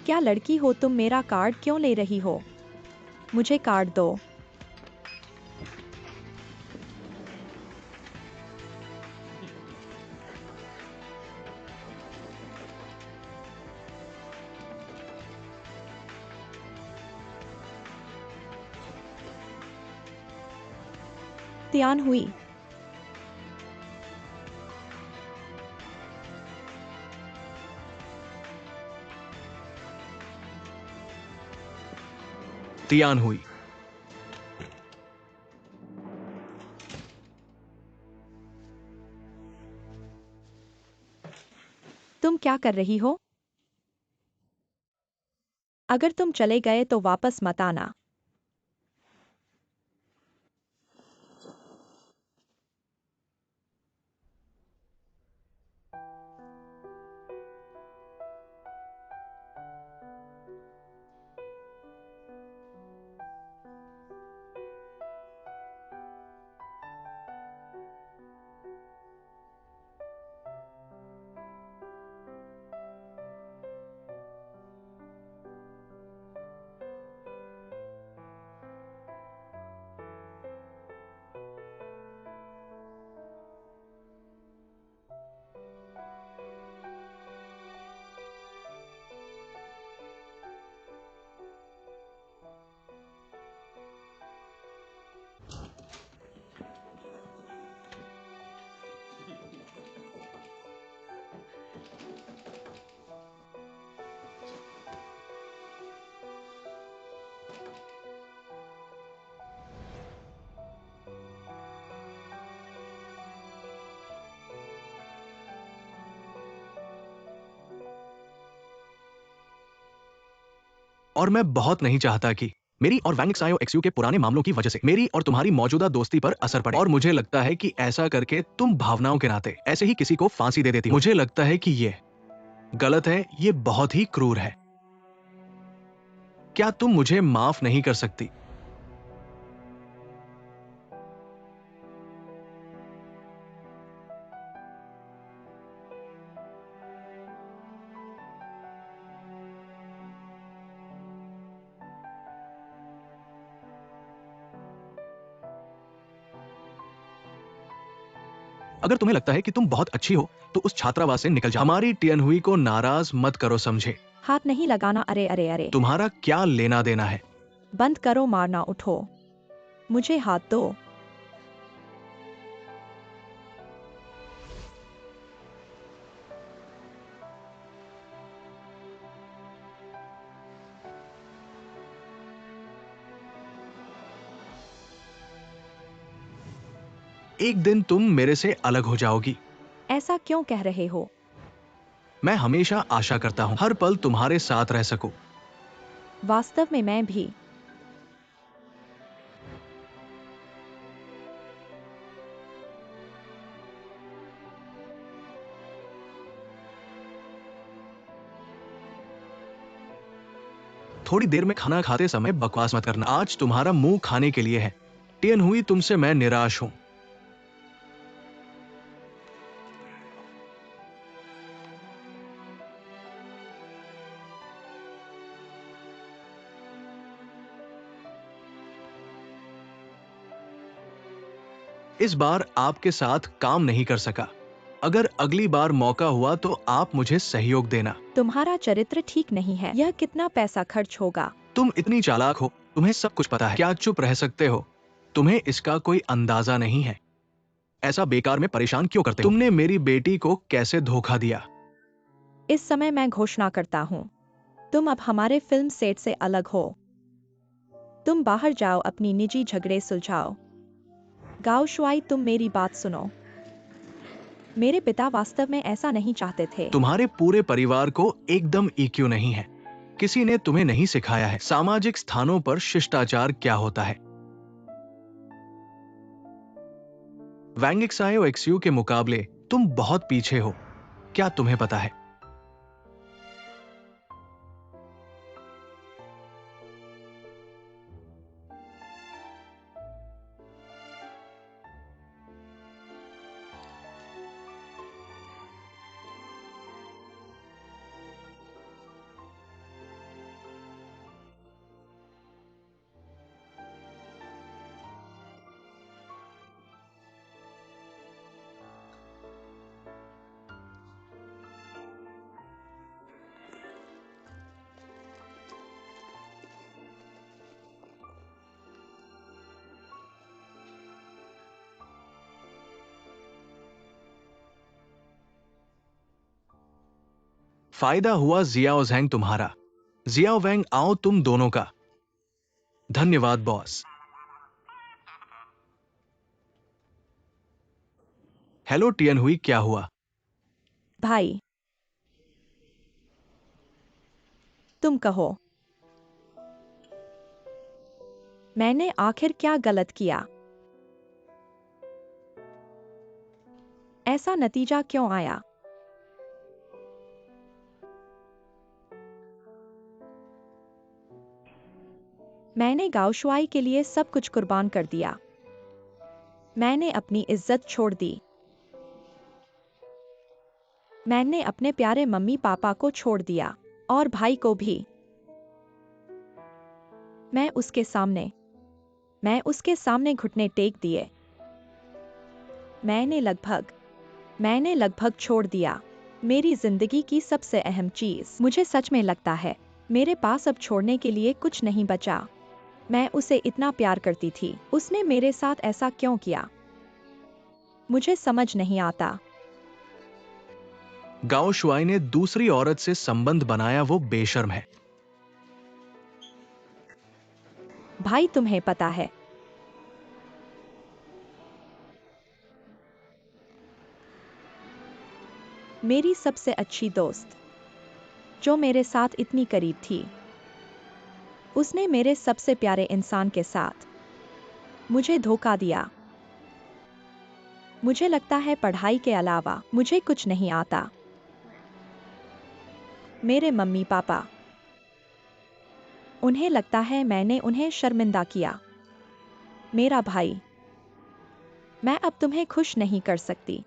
क्या लड़की हो तुम, मेरा कार्ड क्यों ले रही हो? मुझे कार्ड दो। तियान हुई। तियान हुई। तुम क्या कर रही हो? अगर तुम चले गए तो वापस मत आना। और मैं बहुत नहीं चाहता कि मेरी और वैंग एक्सायो एक्सयू के पुराने मामलों की वजह से मेरी और तुम्हारी मौजूदा दोस्ती पर असर पड़े। और मुझे लगता है कि ऐसा करके तुम भावनाओं के नाते ऐसे ही किसी को फांसी दे देती हो। मुझे लगता है कि ये गलत है, ये बहुत ही क्रूर है। क्या तुम मुझे माफ नहीं कर सकती? अगर तुम्हें लगता है कि तुम बहुत अच्छी हो तो उस छात्रावास से निकल जाओ। हमारी टियनहुई को नाराज मत करो, समझे? हाथ नहीं लगाना। अरे अरे अरे, तुम्हारा क्या लेना देना है? बंद करो मारना, उठो। मुझे हाथ दो। एक दिन तुम मेरे से अलग हो जाओगी। ऐसा क्यों कह रहे हो? मैं हमेशा आशा करता हूं हर पल तुम्हारे साथ रह सकूं। वास्तव में मैं भी। थोड़ी देर में खाना खाते समय बकवास मत करना। आज तुम्हारा मुंह खाने के लिए है। टियनहुई, तुमसे मैं निराश हूं। इस बार आपके साथ काम नहीं कर सका। अगर अगली बार मौका हुआ तो आप मुझे सहयोग देना। तुम्हारा चरित्र ठीक नहीं है। यह कितना पैसा खर्च होगा? तुम इतनी चालाक हो, तुम्हें सब कुछ पता है। क्या चुप रह सकते हो? तुम्हें इसका कोई अंदाजा नहीं है। ऐसा बेकार में परेशान क्यों करते हो? तुमने मेरी बेटी को कैसे धोखा दिया? इस समय मैं घोषणा करता हूँ, तुम अब हमारे फिल्म सेट से अलग हो। तुम बाहर जाओ, अपनी निजी झगड़े सुलझाओ। गाओ शुआई, तुम मेरी बात सुनो। मेरे पिता वास्तव में ऐसा नहीं चाहते थे। तुम्हारे पूरे परिवार को एकदम ईक्यू नहीं है। किसी ने तुम्हें नहीं सिखाया है सामाजिक स्थानों पर शिष्टाचार क्या होता है। वैंग एक्सायो एक्सयू के मुकाबले तुम बहुत पीछे हो। क्या तुम्हें पता है? फायदा हुआ जियाओ ज़ैंग तुम्हारा। जियाओ वैंग आओ तुम दोनों का। धन्यवाद बॉस। हेलो टियन हुई, क्या हुआ? भाई, तुम कहो, मैंने आखिर क्या गलत किया? ऐसा नतीजा क्यों आया? मैंने गाओशुआई के लिए सब कुछ कुर्बान कर दिया। मैंने अपनी इज्जत छोड़ दी। मैंने अपने प्यारे मम्मी पापा को छोड़ दिया और भाई को भी। मैं उसके सामने घुटने टेक दिए। मैंने लगभग छोड़ दिया। मेरी जिंदगी की सबसे अहम चीज। मुझे सच में लगता है मेरे पास अब छोड़ने के लिए कुछ नहीं बचा। मैं उसे इतना प्यार करती थी। उसने मेरे साथ ऐसा क्यों किया? मुझे समझ नहीं आता। गाओ शुआई ने दूसरी औरत से संबंध बनाया, वो बेशर्म है। भाई, तुम्हें पता है, मेरी सबसे अच्छी दोस्त, जो मेरे साथ इतनी करीब थी, उसने मेरे सबसे प्यारे इंसान के साथ मुझे धोखा दिया। मुझे लगता है पढ़ाई के अलावा मुझे कुछ नहीं आता। मेरे मम्मी पापा, उन्हें लगता है मैंने उन्हें शर्मिंदा किया। मेरा भाई, मैं अब तुम्हें खुश नहीं कर सकती।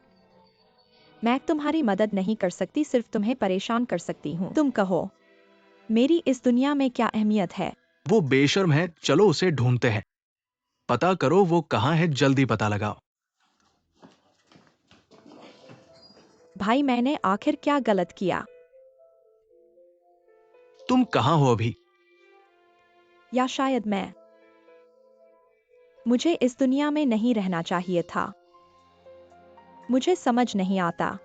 मैं तुम्हारी मदद नहीं कर सकती, सिर्फ तुम्हें परेशान कर सकती हूँ। तुम कहो, मेरी इस दुनिया में क्या अहमियत है? वो बेशर्म है, चलो उसे ढूंढते हैं। पता करो वो कहाँ है, जल्दी पता लगाओ। भाई, मैंने आखिर क्या गलत किया? तुम कहाँ हो अभी? या शायद मुझे इस दुनिया में नहीं रहना चाहिए था। मुझे समझ नहीं आता।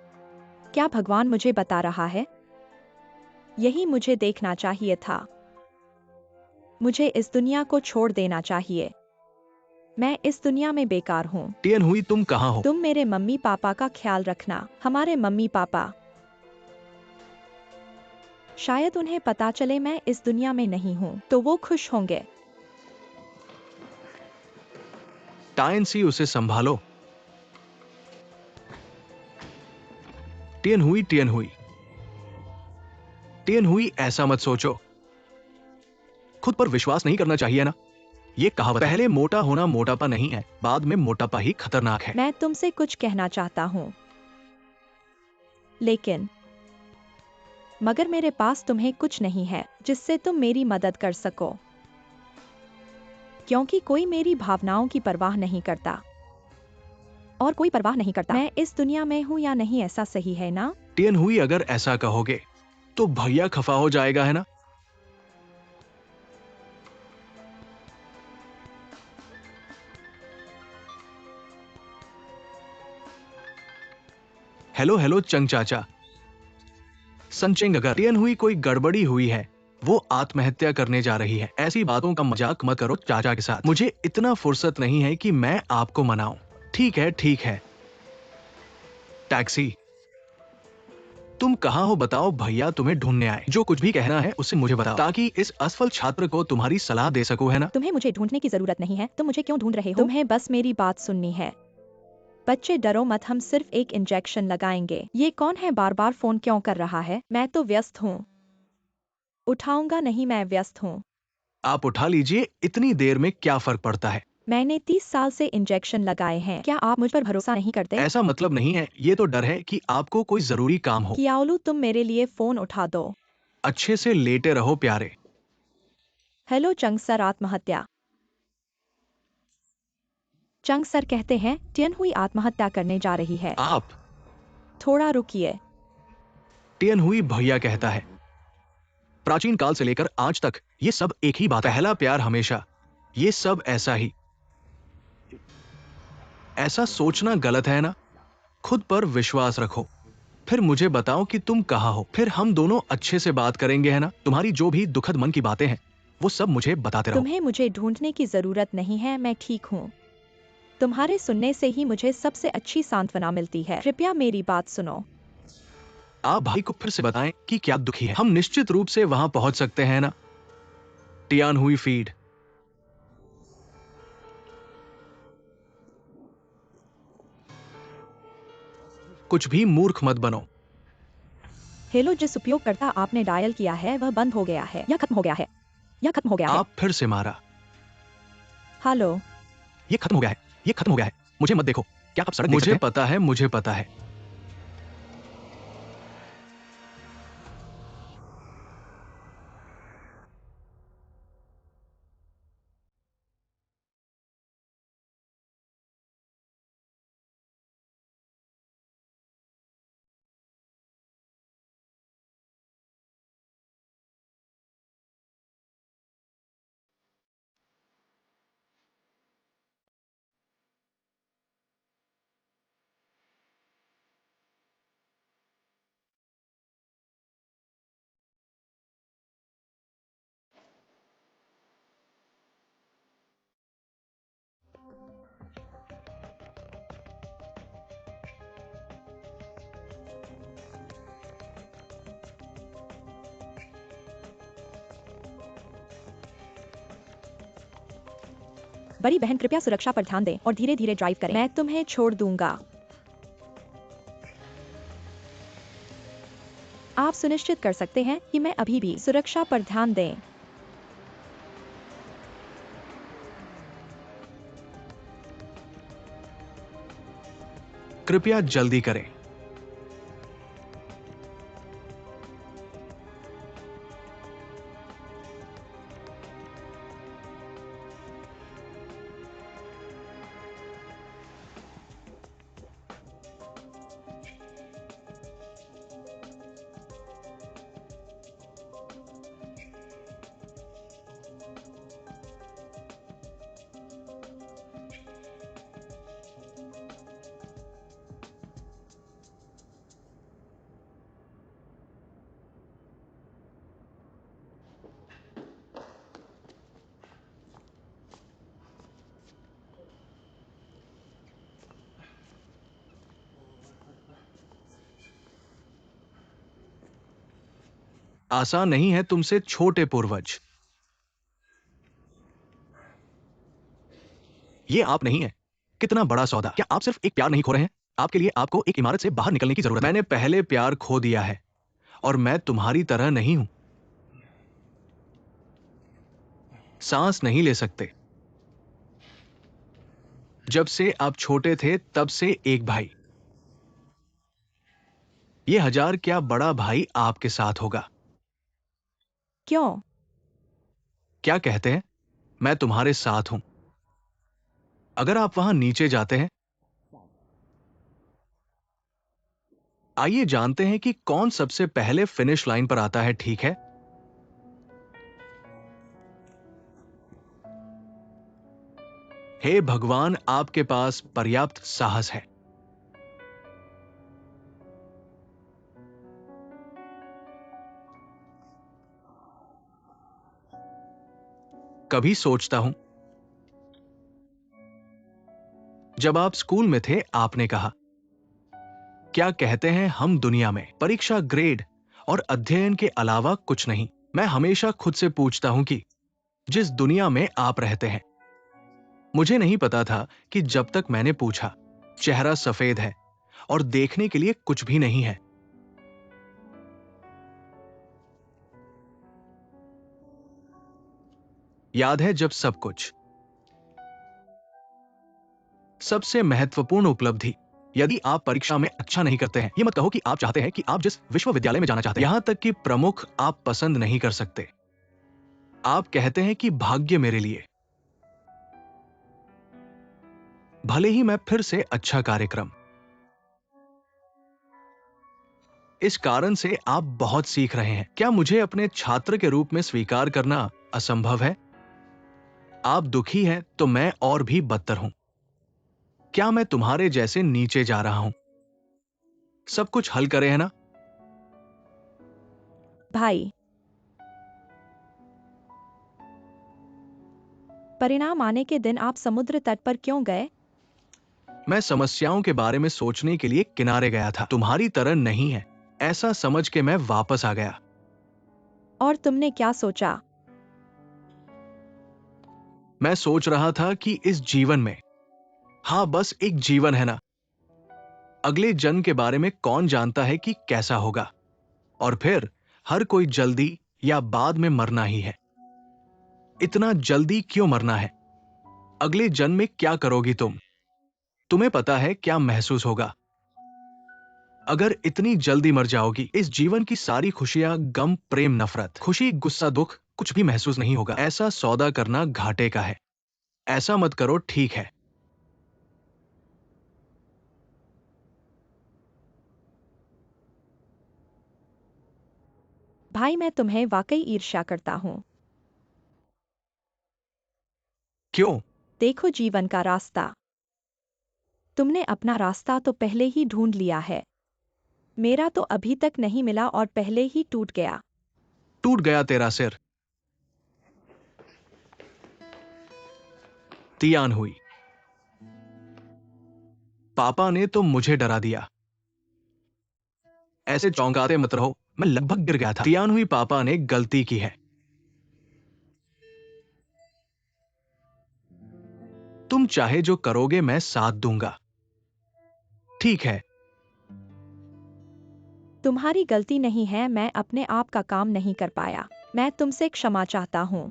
क्या भगवान मुझे बता रहा है? यही मुझे देखना चाहिए था। मुझे इस दुनिया को छोड़ देना चाहिए। मैं इस दुनिया में बेकार हूँ। टियन हुई, तुम कहाँ हो? तुम मेरे मम्मी पापा का ख्याल रखना। हमारे मम्मी पापा, शायद उन्हें पता चले मैं इस दुनिया में नहीं हूँ तो वो खुश होंगे। टाइन सी, उसे संभालो। टियन हुई, टियन हुई, टियन हुई, ऐसा मत सोचो। खुद पर विश्वास नहीं करना चाहिए ना? ये कहावत है, पहले मोटा होना मोटापा नहीं है, बाद में मोटापा ही खतरनाक है। मैं तुमसे कुछ कहना चाहता हूँ, लेकिन मगर मेरे पास तुम्हें कुछ नहीं है जिससे तुम मेरी मदद कर सको, क्योंकि कोई मेरी भावनाओं की परवाह नहीं करता और कोई परवाह नहीं करता मैं इस दुनिया में हूँ या नहीं। ऐसा सही है ना? टियन हुई, अगर ऐसा कहोगे तो भैया खफा हो जाएगा, है ना? हेलो हेलो चंग चाचा। संचिंग, अगर टियन हुई कोई गड़बड़ी हुई है, वो आत्महत्या करने जा रही है। ऐसी बातों का मजाक मत करो चाचा के साथ। मुझे इतना फुर्सत नहीं है कि मैं आपको मनाऊं। ठीक है ठीक है। टैक्सी, तुम कहाँ हो बताओ, भैया तुम्हें ढूंढने आए। जो कुछ भी कहना है उसे मुझे बताओ, ताकि इस असफल छात्र को तुम्हारी सलाह दे सकूं, है ना? तुम्हें मुझे ढूंढने की जरूरत नहीं है। तुम मुझे क्यों ढूंढ रहे हो? तुम्हें बस मेरी बात सुननी है। बच्चे, डरो मत, हम सिर्फ एक इंजेक्शन लगाएंगे। ये कौन है? बार बार फोन क्यों कर रहा है? मैं तो व्यस्त हूँ। उठाऊंगा नहीं, मैं व्यस्त हूँ। आप उठा लीजिए, इतनी देर में क्या फर्क पड़ता है? मैंने 30 साल से इंजेक्शन लगाए हैं। क्या आप मुझ पर भरोसा नहीं करते? ऐसा मतलब नहीं है, ये तो डर है कि आपको कोई जरूरी काम हो। कियाओलू, तुम मेरे लिए फोन उठा दो। अच्छे से लेटे रहो प्यारे। हेलो चंग सर, आत्महत्या। चंग सर कहते हैं टियन हुई आत्महत्या करने जा रही है। आप? थोड़ा रुकिए। टियन हुई भैया कहता है। प्राचीन काल से लेकर आज तक ये सब एक ही बात है, पहला प्यार हमेशा। ये सब ऐसा ही। ऐसा सोचना गलत है ना? खुद पर विश्वास रखो। फिर मुझे बताओ कि तुम कहाँ हो, फिर हम दोनों अच्छे से बात करेंगे, है ना? तुम्हारी जो भी दुखद मन की बातें हैं वो सब मुझे बताते रहो। तुम्हें मुझे ढूंढने की जरूरत नहीं है, मैं ठीक हूँ। तुम्हारे सुनने से ही मुझे सबसे अच्छी सांत्वना मिलती है। कृपया मेरी बात सुनो। आप भाई को फिर से बताएं कि क्या दुखी है। हम निश्चित रूप से वहां पहुंच सकते हैं ना? टियान हुई फीड। कुछ भी मूर्ख मत बनो। हेलो, जिस उपयोगकर्ता आपने डायल किया है वह बंद हो गया है या खत्म हो गया है, या खत्म हो गया है। आप फिर से मारा। हेलो। ये खत्म हो गया है, ये खत्म हो गया है। मुझे मत देखो। क्या आप सड़क देख सकते हैं? मुझे पता है, मुझे पता है। बड़ी बहन, कृपया सुरक्षा पर ध्यान दें और धीरे धीरे ड्राइव करें। मैं तुम्हें छोड़ दूंगा। आप सुनिश्चित कर सकते हैं कि मैं अभी भी सुरक्षा पर ध्यान दें। कृपया जल्दी करें। आसान नहीं है तुमसे छोटे पूर्वज। ये आप नहीं है। कितना बड़ा सौदा। क्या आप सिर्फ एक प्यार नहीं खो रहे हैं? आपके लिए आपको एक इमारत से बाहर निकलने की जरूरत है। मैंने पहले प्यार खो दिया है और मैं तुम्हारी तरह नहीं हूं। सांस नहीं ले सकते। जब से आप छोटे थे तब से एक भाई। ये 1000 क्या बड़ा भाई आपके साथ होगा। क्यों? क्या कहते हैं? मैं तुम्हारे साथ हूं। अगर आप वहां नीचे जाते हैं, आइए जानते हैं कि कौन सबसे पहले फिनिश लाइन पर आता है, ठीक है? हे भगवान, आपके पास पर्याप्त साहस है। कभी सोचता हूं, जब आप स्कूल में थे आपने कहा, क्या कहते हैं हम दुनिया में परीक्षा, ग्रेड और अध्ययन के अलावा कुछ नहीं। मैं हमेशा खुद से पूछता हूं कि जिस दुनिया में आप रहते हैं, मुझे नहीं पता था कि जब तक मैंने पूछा, चेहरा सफेद है और देखने के लिए कुछ भी नहीं है। याद है जब सब कुछ। सबसे महत्वपूर्ण उपलब्धि। यदि आप परीक्षा में अच्छा नहीं करते हैं, ये मत कहो कि आप चाहते हैं कि आप जिस विश्वविद्यालय में जाना चाहते हैं, यहां तक कि प्रमुख आप पसंद नहीं कर सकते। आप कहते हैं कि भाग्य मेरे लिए। भले ही मैं फिर से अच्छा कार्यक्रम। इस कारण से आप बहुत सीख रहे हैं। क्या मुझे अपने छात्र के रूप में स्वीकार करना असंभव है? आप दुखी हैं तो मैं और भी बदतर हूं। क्या मैं तुम्हारे जैसे नीचे जा रहा हूं? सब कुछ हल करे है ना? भाई, परिणाम आने के दिन आप समुद्र तट पर क्यों गए? मैं समस्याओं के बारे में सोचने के लिए किनारे गया था। तुम्हारी तरह नहीं है, ऐसा समझ के मैं वापस आ गया। और तुमने क्या सोचा? मैं सोच रहा था कि इस जीवन में, हाँ बस एक जीवन है ना, अगले जन्म के बारे में कौन जानता है कि कैसा होगा। और फिर हर कोई जल्दी या बाद में मरना ही है। इतना जल्दी क्यों मरना है? अगले जन्म में क्या करोगी तुम? तुम्हें पता है क्या महसूस होगा अगर इतनी जल्दी मर जाओगी? इस जीवन की सारी खुशियां, गम, प्रेम, नफरत, खुशी, गुस्सा, दुख, कुछ भी महसूस नहीं होगा। ऐसा सौदा करना घाटे का है। ऐसा मत करो, ठीक है? भाई, मैं तुम्हें वाकई ईर्ष्या करता हूँ। क्यों? देखो जीवन का रास्ता। तुमने अपना रास्ता तो पहले ही ढूंढ लिया है। मेरा तो अभी तक नहीं मिला और पहले ही टूट गया। टूट गया तेरा सिर। तियान हुई। पापा ने तो मुझे डरा दिया। ऐसे चौंकाते मत रहो, मैं लगभग गिर गया था। तियान हुई, पापा ने गलती की है। तुम चाहे जो करोगे मैं साथ दूंगा, ठीक है? तुम्हारी गलती नहीं है, मैं अपने आप का काम नहीं कर पाया। मैं तुमसे क्षमा चाहता हूँ।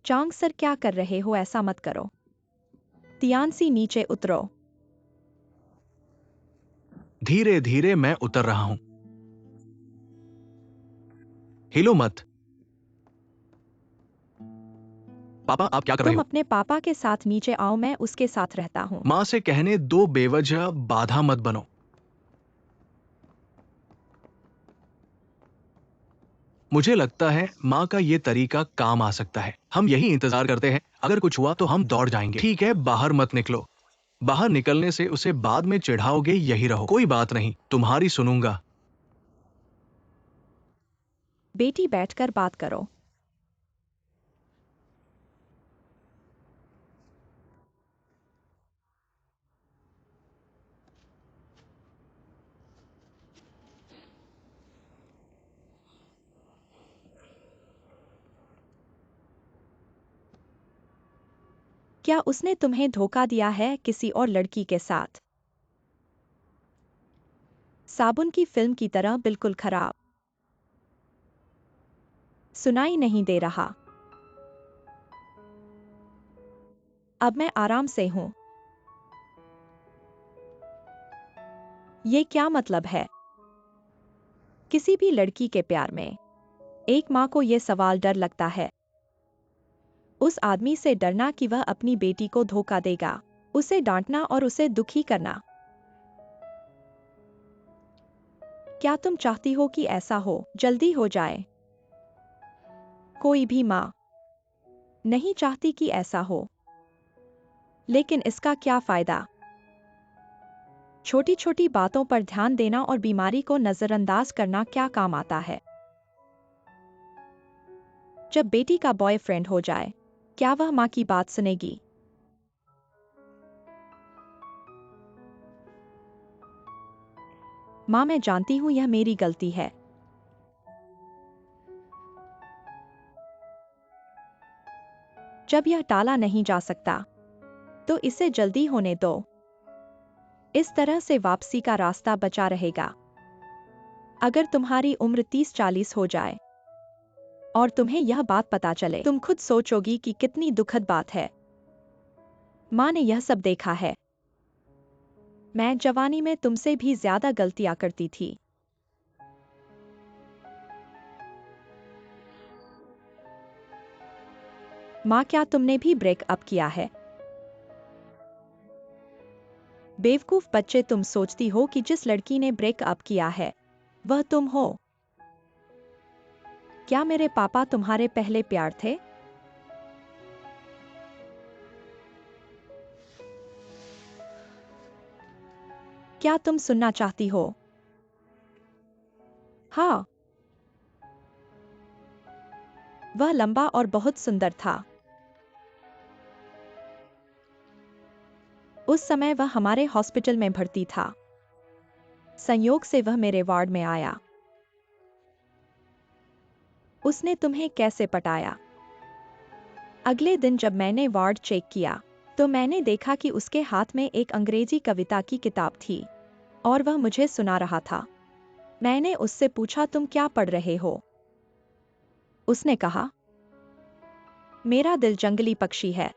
चांग सर, क्या कर रहे हो? ऐसा मत करो। तियानसी, नीचे उतरो। धीरे धीरे मैं उतर रहा हूं। हिलो मत। पापा, आप क्या कर रहे तुम हो? अपने पापा के साथ नीचे आओ, मैं उसके साथ रहता हूँ। मां से कहने दो, बेवजह बाधा मत बनो। मुझे लगता है मां का ये तरीका काम आ सकता है। हम यही इंतजार करते हैं, अगर कुछ हुआ तो हम दौड़ जाएंगे। ठीक है, बाहर मत निकलो। बाहर निकलने से उसे बाद में चिढ़ाओगे, यही रहो। कोई बात नहीं, तुम्हारी सुनूंगा। बेटी, बैठकर बात करो। क्या उसने तुम्हें धोखा दिया है किसी और लड़की के साथ? साबुन की फिल्म की तरह, बिल्कुल खराब। सुनाई नहीं दे रहा। अब मैं आराम से हूं। ये क्या मतलब है? किसी भी लड़की के प्यार में एक माँ को ये सवाल डर लगता है। उस आदमी से डरना कि वह अपनी बेटी को धोखा देगा, उसे डांटना और उसे दुखी करना। क्या तुम चाहती हो कि ऐसा हो, जल्दी हो जाए? कोई भी माँ नहीं चाहती कि ऐसा हो, लेकिन इसका क्या फायदा? छोटी छोटी बातों पर ध्यान देना और बीमारी को नजरअंदाज करना क्या काम आता है? जब बेटी का बॉयफ्रेंड हो जाए, क्या वह माँ की बात सुनेगी? माँ, मैं जानती हूँ यह मेरी गलती है। जब यह टाला नहीं जा सकता, तो इसे जल्दी होने दो। इस तरह से वापसी का रास्ता बचा रहेगा। अगर तुम्हारी उम्र 30-40 हो जाए और तुम्हें यह बात पता चले, तुम खुद सोचोगी कि कितनी दुखद बात है। माँ ने यह सब देखा है। मैं जवानी में तुमसे भी ज्यादा गलतियां करती थी। माँ, क्या तुमने भी ब्रेकअप किया है? बेवकूफ बच्चे, तुम सोचती हो कि जिस लड़की ने ब्रेकअप किया है वह तुम हो। क्या मेरे पापा तुम्हारे पहले प्यार थे? क्या तुम सुनना चाहती हो? हाँ। वह लंबा और बहुत सुंदर था। उस समय वह हमारे हॉस्पिटल में भर्ती था। संयोग से वह मेरे वार्ड में आया। उसने तुम्हें कैसे पटाया? अगले दिन जब मैंने वार्ड चेक किया तो मैंने देखा कि उसके हाथ में एक अंग्रेजी कविता की किताब थी और वह मुझे सुना रहा था। मैंने उससे पूछा, तुम क्या पढ़ रहे हो? उसने कहा, मेरा दिल जंगली पक्षी है।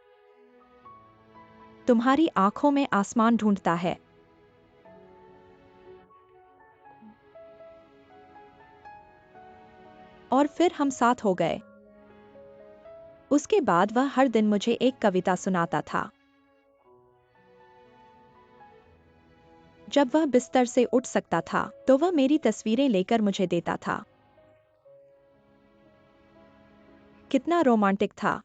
तुम्हारी आंखों में आसमान ढूंढता है। और फिर हम साथ हो गए। उसके बाद वह हर दिन मुझे एक कविता सुनाता था। जब वह बिस्तर से उठ सकता था तो वह मेरी तस्वीरें लेकर मुझे देता था। कितना रोमांटिक था।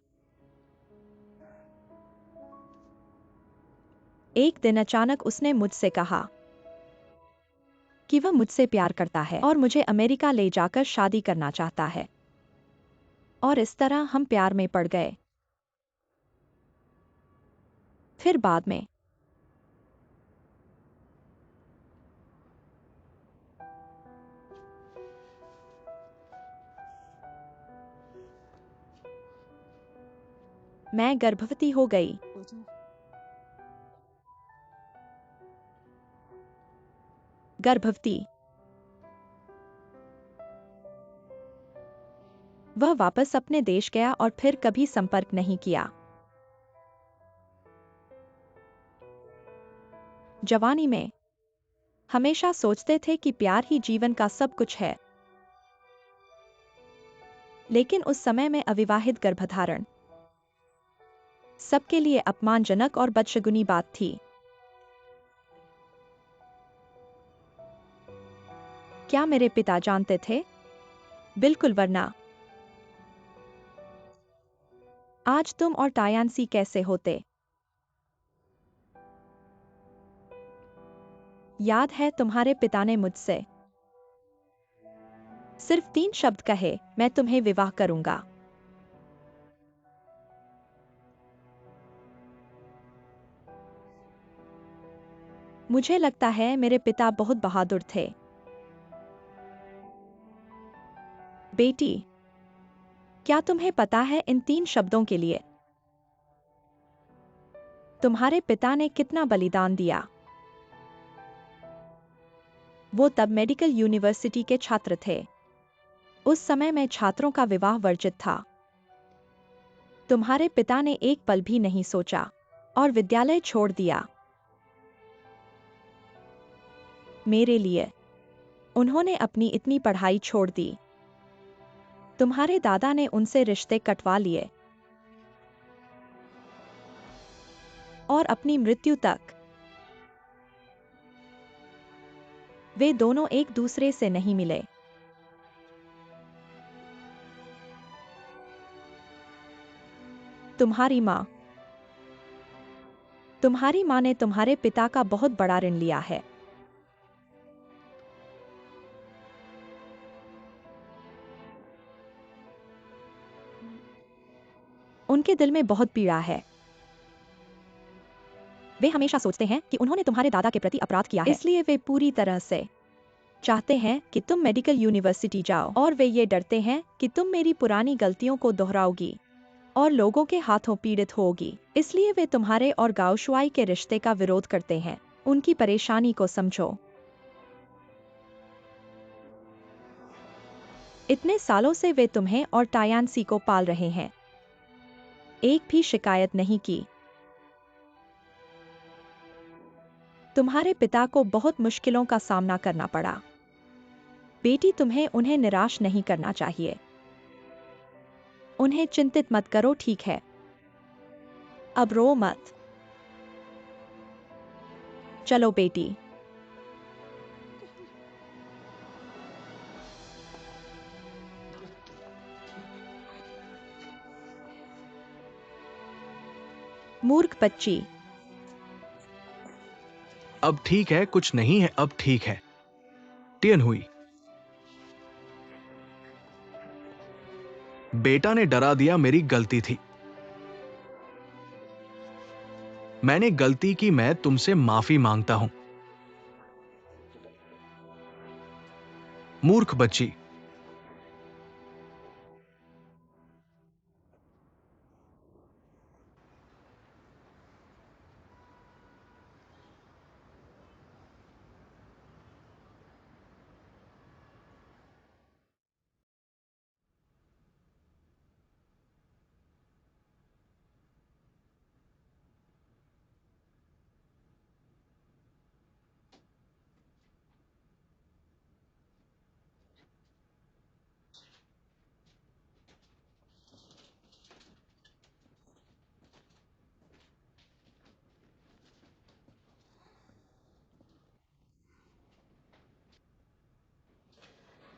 एक दिन अचानक उसने मुझसे कहा कि वह मुझसे प्यार करता है और मुझे अमेरिका ले जाकर शादी करना चाहता है। और इस तरह हम प्यार में पड़ गए। फिर बाद में मैं गर्भवती हो गई। गर्भवती। वह वापस अपने देश गया और फिर कभी संपर्क नहीं किया। जवानी में हमेशा सोचते थे कि प्यार ही जीवन का सब कुछ है। लेकिन उस समय में अविवाहित गर्भधारण सबके लिए अपमानजनक और बदशगुनी बात थी। क्या मेरे पिता जानते थे? बिल्कुल, वरना आज तुम और टायांसी कैसे होते? याद है तुम्हारे पिता ने मुझसे सिर्फ 3 शब्द कहे, मैं तुम्हें विवाह करूंगा। मुझे लगता है मेरे पिता बहुत बहादुर थे। बेटी, क्या तुम्हें पता है इन 3 शब्दों के लिए तुम्हारे पिता ने कितना बलिदान दिया? वो तब मेडिकल यूनिवर्सिटी के छात्र थे। उस समय में छात्रों का विवाह वर्जित था। तुम्हारे पिता ने एक पल भी नहीं सोचा और विद्यालय छोड़ दिया। मेरे लिए उन्होंने अपनी इतनी पढ़ाई छोड़ दी। तुम्हारे दादा ने उनसे रिश्ते कटवा लिए और अपनी मृत्यु तक वे दोनों एक दूसरे से नहीं मिले। तुम्हारी माँ ने तुम्हारे पिता का बहुत बड़ा ऋण लिया है। उनके दिल में बहुत पीड़ा है। वे हमेशा सोचते हैं कि उन्होंने तुम्हारे दादा के प्रति अपराध किया है, इसलिए वे पूरी तरह से चाहते हैं कि तुम मेडिकल यूनिवर्सिटी जाओ और वे ये डरते हैं कि तुम मेरी पुरानी गलतियों को दोहराओगी और लोगों के हाथों पीड़ित होगी। इसलिए वे तुम्हारे और गाओशुआई के रिश्ते का विरोध करते हैं। उनकी परेशानी को समझो। इतने सालों से वे तुम्हें और टायांसी को पाल रहे हैं। एक भी शिकायत नहीं की। तुम्हारे पिता को बहुत मुश्किलों का सामना करना पड़ा। बेटी, तुम्हें उन्हें निराश नहीं करना चाहिए। उन्हें चिंतित मत करो, ठीक है? अब रो मत। चलो बेटी। मूर्ख बच्ची। अब ठीक है, कुछ नहीं है, अब ठीक है। टियन हुई, बेटा ने डरा दिया, मेरी गलती थी। मैंने गलती की, मैं तुमसे माफी मांगता हूं। मूर्ख बच्ची।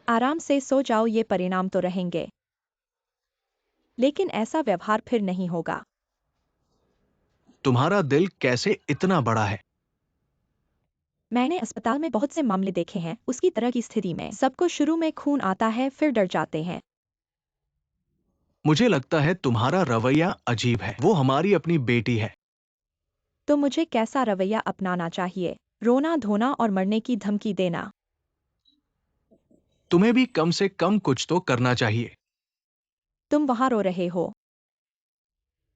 आराम से सो जाओ, ये परिणाम तो रहेंगे, लेकिन ऐसा व्यवहार फिर नहीं होगा। तुम्हारा दिल कैसे इतना बड़ा है? मैंने अस्पताल में बहुत से मामले देखे हैं, उसकी तरह की स्थिति में सबको शुरू में खून आता है, फिर डर जाते हैं। मुझे लगता है तुम्हारा रवैया अजीब है। वो हमारी अपनी बेटी है। तो मुझे कैसा रवैया अपनाना चाहिए? रोना धोना और मरने की धमकी देना? तुम्हें भी कम से कम कुछ तो करना चाहिए। तुम वहां रो रहे हो,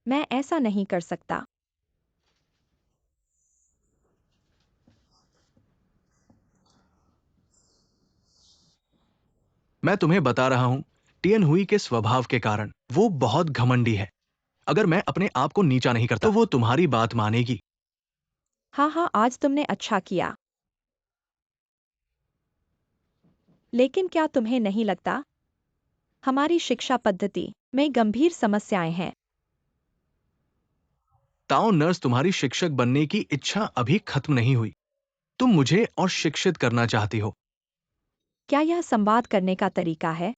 मैं ऐसा नहीं कर सकता। मैं तुम्हें बता रहा हूं, टियन हुई के स्वभाव के कारण वो बहुत घमंडी है। अगर मैं अपने आप को नीचा नहीं करता तो वो तुम्हारी बात मानेगी। हाँ हाँ, आज तुमने अच्छा किया। लेकिन क्या तुम्हें नहीं लगता हमारी शिक्षा पद्धति में गंभीर समस्याएं हैं? ताओ नर्स, तुम्हारी शिक्षक बनने की इच्छा अभी खत्म नहीं हुई। तुम मुझे और शिक्षित करना चाहती हो। क्या यह संवाद करने का तरीका है?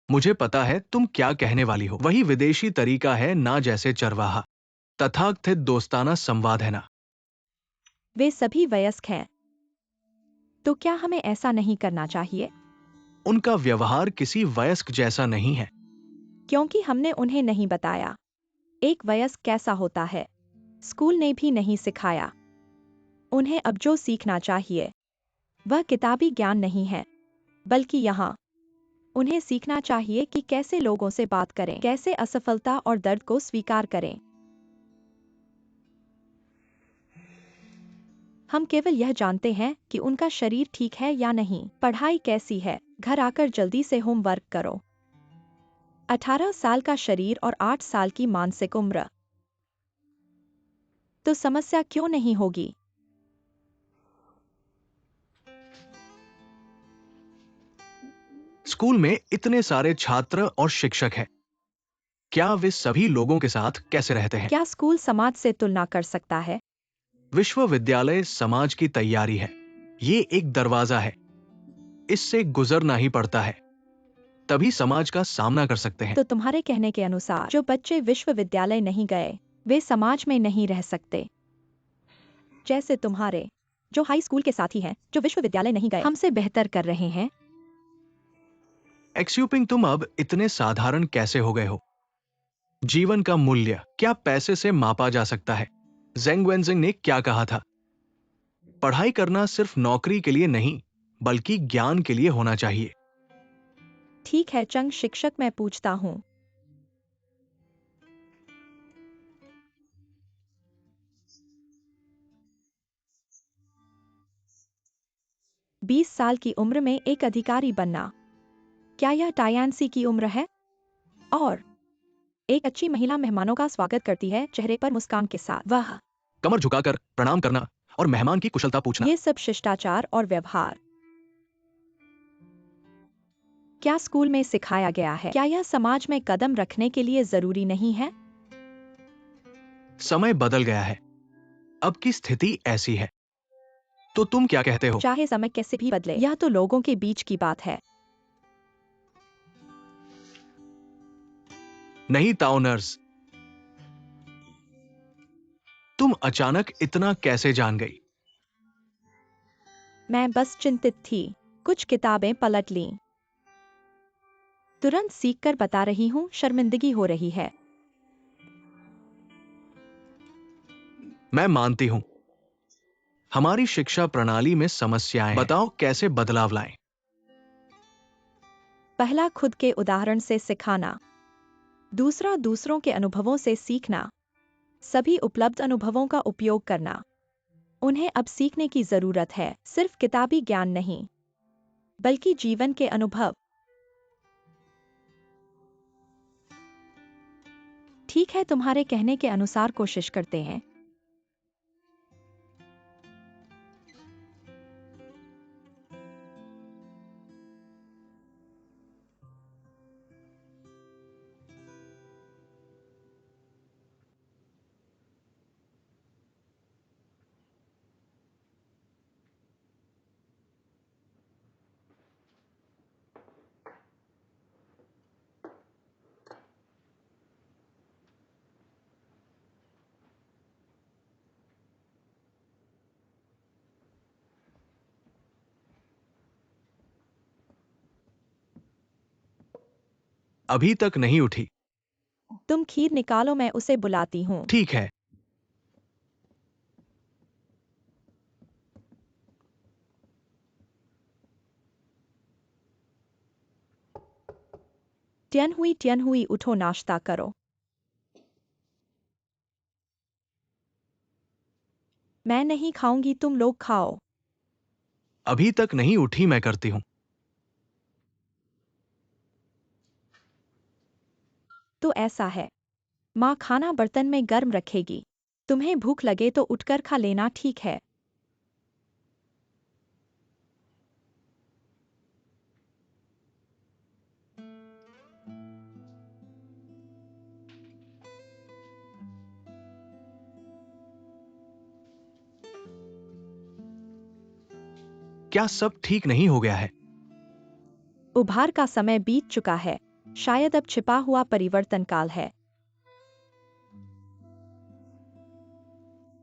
मुझे पता है तुम क्या कहने वाली हो। वही विदेशी तरीका है ना, जैसे चरवाहा। तथाकथित दोस्ताना संवाद है ना। वे सभी वयस्क हैं, तो क्या हमें ऐसा नहीं करना चाहिए? उनका व्यवहार किसी वयस्क जैसा नहीं है। क्योंकि हमने उन्हें नहीं बताया एक वयस्क कैसा होता है। स्कूल ने भी नहीं सिखाया। उन्हें अब जो सीखना चाहिए वह किताबी ज्ञान नहीं है, बल्कि यहाँ उन्हें सीखना चाहिए कि कैसे लोगों से बात करें, कैसे असफलता और दर्द को स्वीकार करें। हम केवल यह जानते हैं कि उनका शरीर ठीक है या नहीं, पढ़ाई कैसी है, घर आकर जल्दी से होमवर्क करो। 18 साल का शरीर और 8 साल की मानसिक उम्र, तो समस्या क्यों नहीं होगी? स्कूल में इतने सारे छात्र और शिक्षक हैं। क्या वे सभी लोगों के साथ कैसे रहते हैं? क्या स्कूल समाज से तुलना कर सकता है? विश्वविद्यालय समाज की तैयारी है। ये एक दरवाजा है, इससे गुजरना ही पड़ता है, तभी समाज का सामना कर सकते हैं। तो तुम्हारे कहने के अनुसार जो बच्चे विश्वविद्यालय नहीं गए वे समाज में नहीं रह सकते, जैसे तुम्हारे जो हाई स्कूल के साथी हैं जो विश्वविद्यालय नहीं गए हमसे बेहतर कर रहे हैं। एक्सयूपिंग, तुम अब इतने साधारण कैसे हो गए हो? जीवन का मूल्य क्या पैसे से मापा जा सकता है? ज़ेंग वेनजिंग ने क्या कहा था? पढ़ाई करना सिर्फ नौकरी के लिए नहीं, बल्कि ज्ञान के लिए होना चाहिए। ठीक है चंग शिक्षक, मैं पूछता हूँ, 20 साल की उम्र में एक अधिकारी बनना, क्या यह टायांसी की उम्र है? और एक अच्छी महिला मेहमानों का स्वागत करती है, चेहरे पर मुस्कान के साथ। वह कमर झुकाकर प्रणाम करना और मेहमान की कुशलता पूछना। ये सब शिष्टाचार और व्यवहार क्या स्कूल में सिखाया गया है? क्या यह समाज में कदम रखने के लिए जरूरी नहीं है? समय बदल गया है, अब की स्थिति ऐसी है। तो तुम क्या कहते हो? चाहे समय कैसे भी बदले, यह तो लोगों के बीच की बात है। नहीं ताओ नर्स, तुम अचानक इतना कैसे जान गई? मैं बस चिंतित थी। कुछ किताबें पलट लीं। तुरंत सीखकर बता रही हूँ, शर्मिंदगी हो रही है। मैं मानती हूं। हमारी शिक्षा प्रणाली में समस्याएं हैं। बताओ कैसे बदलाव लाएं? पहला, खुद के उदाहरण से सिखाना। दूसरा, दूसरों के अनुभवों से सीखना। सभी उपलब्ध अनुभवों का उपयोग करना। उन्हें अब सीखने की जरूरत है, सिर्फ किताबी ज्ञान नहीं, बल्कि जीवन के अनुभव। ठीक है, तुम्हारे कहने के अनुसार कोशिश करते हैं। अभी तक नहीं उठी। तुम खीर निकालो, मैं उसे बुलाती हूँ। ठीक है। ट्यन हुई, उठो, नाश्ता करो। मैं नहीं खाऊंगी, तुम लोग खाओ। अभी तक नहीं उठी, मैं करती हूं। तो ऐसा है। माँ खाना बर्तन में गर्म रखेगी। तुम्हें भूख लगे तो उठकर खा लेना, ठीक है? क्या सब ठीक नहीं हो गया है? उभार का समय बीत चुका है। शायद अब छिपा हुआ परिवर्तन काल है।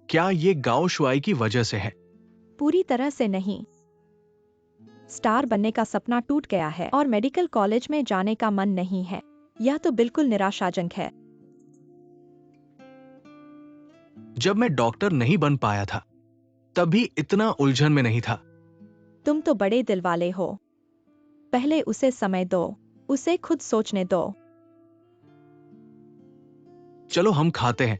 क्या ये गाओ शुआई की वजह से है? पूरी तरह से नहीं। स्टार बनने का सपना टूट गया है और मेडिकल कॉलेज में जाने का मन नहीं है। यह तो बिल्कुल निराशाजनक है। जब मैं डॉक्टर नहीं बन पाया था, तब भी इतना उलझन में नहीं था। तुम तो बड़े दिल वाले हो। पहले उसे समय दो, उसे खुद सोचने दो। चलो हम खाते हैं।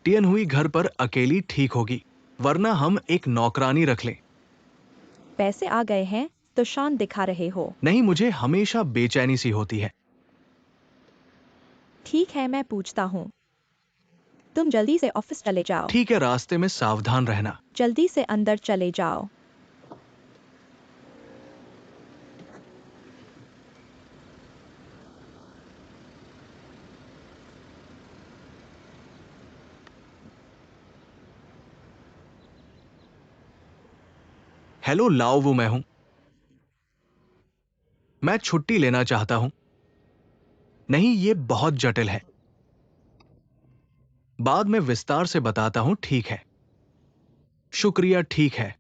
टियन हुई घर पर अकेली ठीक होगी, वरना हम एक नौकरानी रख लें। पैसे आ गए हैं तो शान दिखा रहे हो। नहीं, मुझे हमेशा बेचैनी सी होती है। ठीक है, मैं पूछता हूँ। तुम जल्दी से ऑफिस चले जाओ। ठीक है, रास्ते में सावधान रहना। जल्दी से अंदर चले जाओ। हेलो लाओ, वो मैं हूं। मैं छुट्टी लेना चाहता हूं। नहीं, ये बहुत जटिल है। बाद में विस्तार से बताता हूं, ठीक है? शुक्रिया, ठीक है।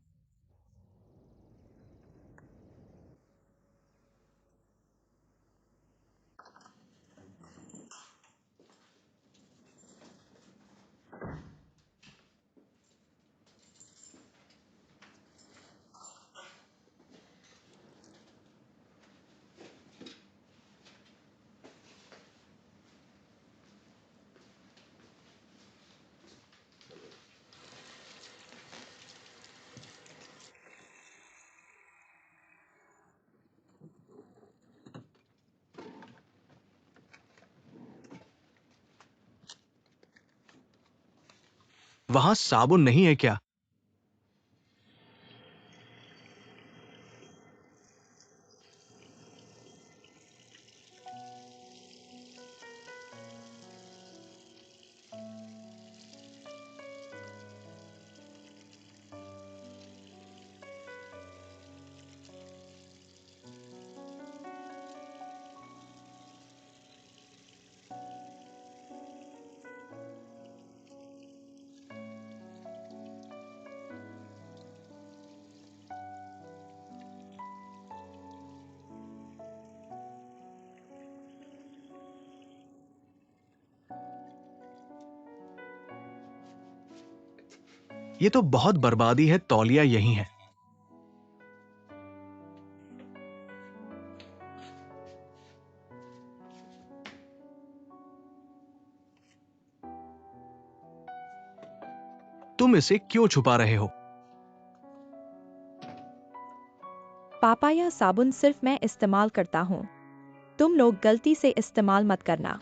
वहां साबुन नहीं है क्या? ये तो बहुत बर्बादी है, तौलिया यही है। तुम इसे क्यों छुपा रहे हो? पापा, यह साबुन सिर्फ मैं इस्तेमाल करता हूँ। तुम लोग गलती से इस्तेमाल मत करना।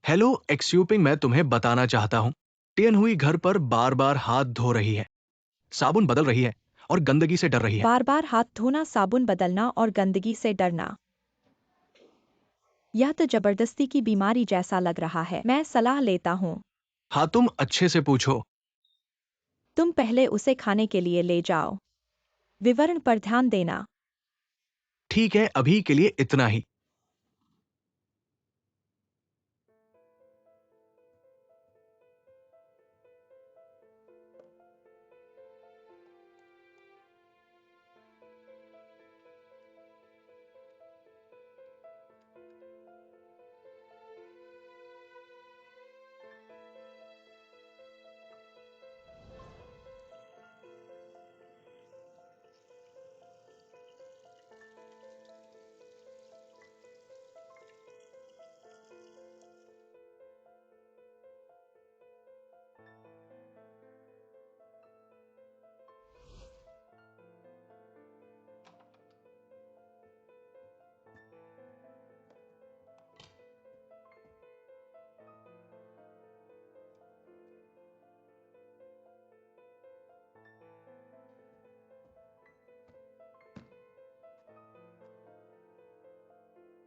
हेलो एक्सयूपिंग, मैं तुम्हें बताना चाहता हूं। टियन हुई घर पर बार बार हाथ धो रही है, साबुन बदल रही है और गंदगी से डर रही है। बार बार हाथ धोना, साबुन बदलना और गंदगी से डरना, यह तो जबरदस्ती की बीमारी जैसा लग रहा है। मैं सलाह लेता हूँ, हाँ, तुम अच्छे से पूछो। तुम पहले उसे खाने के लिए ले जाओ। विवरण पर ध्यान देना। ठीक है, अभी के लिए इतना ही।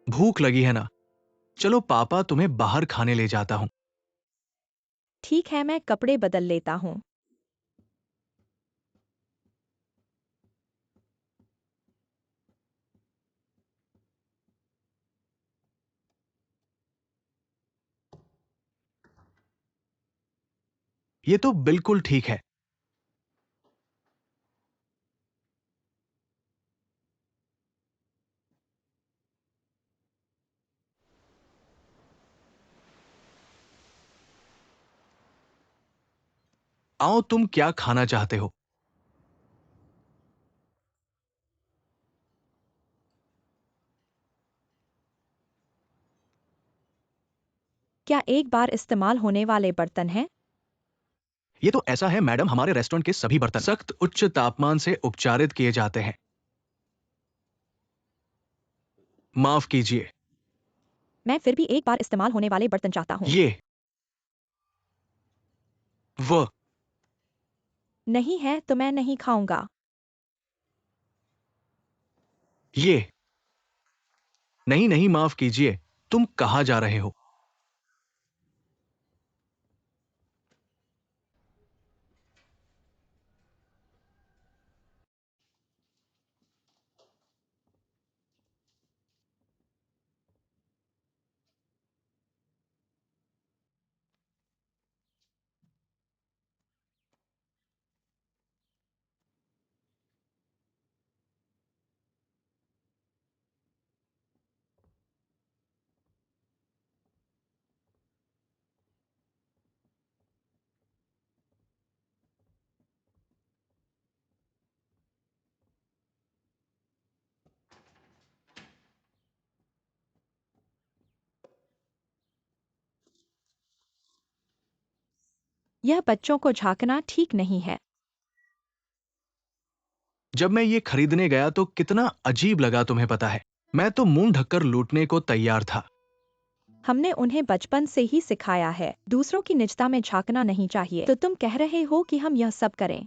भूख लगी है ना? चलो पापा तुम्हें बाहर खाने ले जाता हूं। ठीक है, मैं कपड़े बदल लेता हूँ। ये तो बिल्कुल ठीक है। आओ, तुम क्या खाना चाहते हो? क्या एक बार इस्तेमाल होने वाले बर्तन हैं? ये तो ऐसा है मैडम, हमारे रेस्टोरेंट के सभी बर्तन सख्त उच्च तापमान से उपचारित किए जाते हैं। माफ कीजिए। मैं फिर भी एक बार इस्तेमाल होने वाले बर्तन चाहता हूँ। ये वो नहीं है तो मैं नहीं खाऊंगा। ये नहीं नहीं, माफ कीजिए। तुम कहाँ जा रहे हो? यह बच्चों को झांकना ठीक नहीं है। जब मैं ये खरीदने गया तो कितना अजीब लगा तुम्हें पता है। मैं तो मुंह ढककर लूटने को तैयार था। हमने उन्हें बचपन से ही सिखाया है, दूसरों की निजता में झांकना नहीं चाहिए। तो तुम कह रहे हो कि हम यह सब करें?